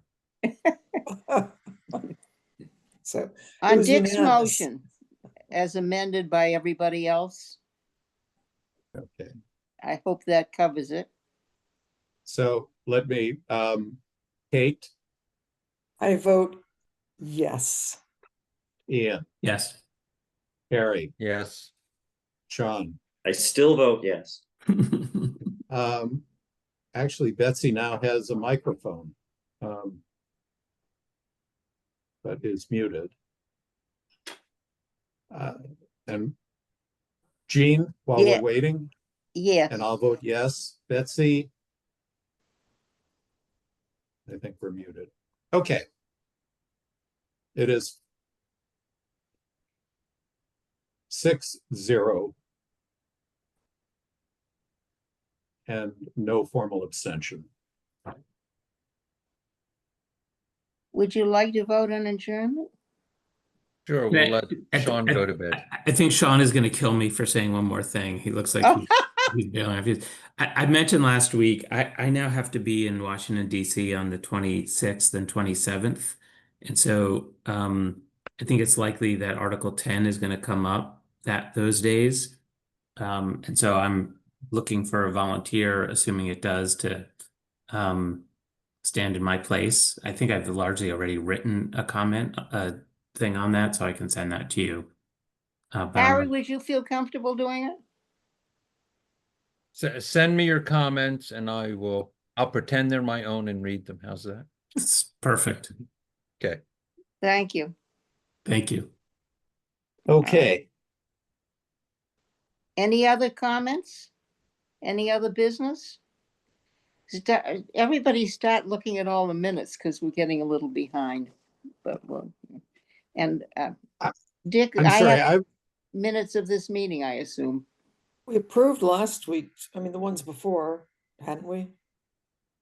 So. it On was Dick's unanimous. motion, as amended by everybody else, Okay, I hope that covers it. so let me, Kate, I vote yes. Ian, Yes. Harry, Yes. Sean. I still vote yes. Actually, Betsy now has a microphone. But is muted. And Jean, while Yeah. we're waiting, Yes. and I'll vote yes. Betsy? I think we're muted. Okay. It is 6-0. And no formal abstention. Would you like to vote on adjournment? Sure, we'll let Sean go to bed. I think Sean is going to kill me for saying one more thing. He looks like he's bailing off his- I mentioned last week, I now have to be in Washington, D.C. on the 26th and 27th. And so I think it's likely that Article 10 is going to come up those days. And so I'm looking for a volunteer, assuming it does, to stand in my place. I think I've largely already written a comment, thing on that, so I can send that to you. But Harry, would you feel comfortable doing it? Send me your comments and I'll pretend they're my own and read them. How's that? it's perfect. Okay. Thank you. Thank you. Okay. Any other comments? Any other business? Everybody start looking at all the minutes because we're getting a little behind. But and Dick, I'm I sorry, have minutes of this meeting, I assume. We approved last week, I mean, the ones before, hadn't we?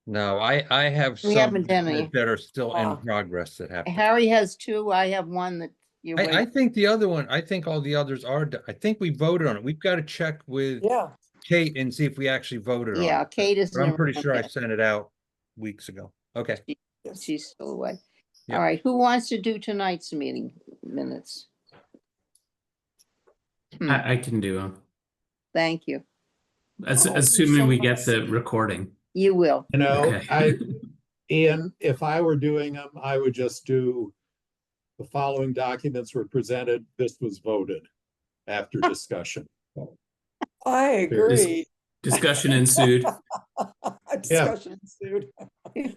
No, I have We some haven't done any. that are still in Ah. progress that have. Harry has two. I have one that you're I waiting. think the other one, I think all the others are, I think we voted on it. We've got to check with Yeah, Kate and see if we actually voted on it. Yeah, Kate is. But I'm pretty sure I sent it out weeks ago. Okay. yes. She's still away. Yep. All right, who wants to do tonight's meeting minutes? I can do them. Thank you. Assuming we get the recording. You will. You know, Okay. Ian, if I were doing them, I would just do the following documents were presented. This was voted after discussion. I agree. Discussion ensued. Discussion ensued. Yeah,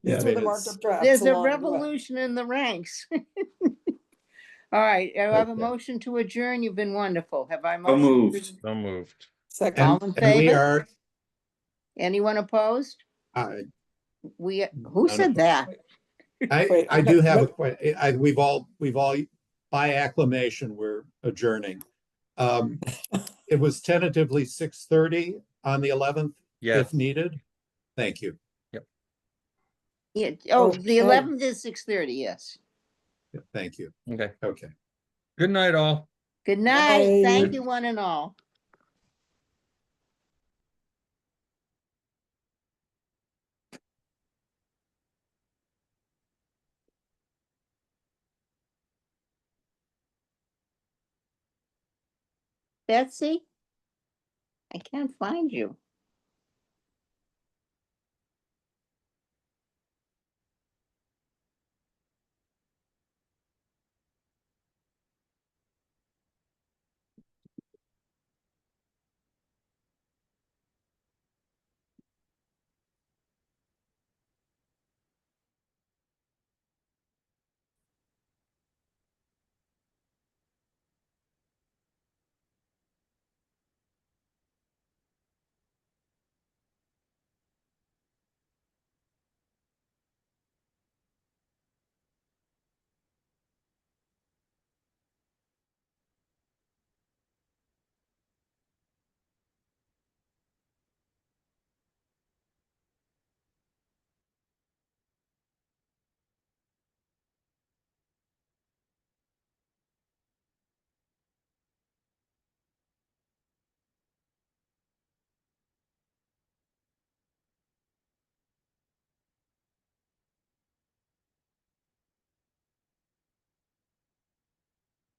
These I were mean, the marked up drafts. There's a along the way. revolution in the ranks. All right, I have a Okay. motion to adjourn. You've been wonderful. Have I So motioned? moved. So moved. Second, All in And we favor? are, Anyone opposed? I, Who said that? Wait, I do have a question. We've all, by acclamation, we're adjourning. It was tentatively 6:30 on the 11th, Yes. if needed. Thank you. Yeah, oh, the Okay. 11th is 6:30, yes. Thank you. Okay. Okay. Good night, all. Good night. Bye. Thank you, one and all. Betsy? I can't find you.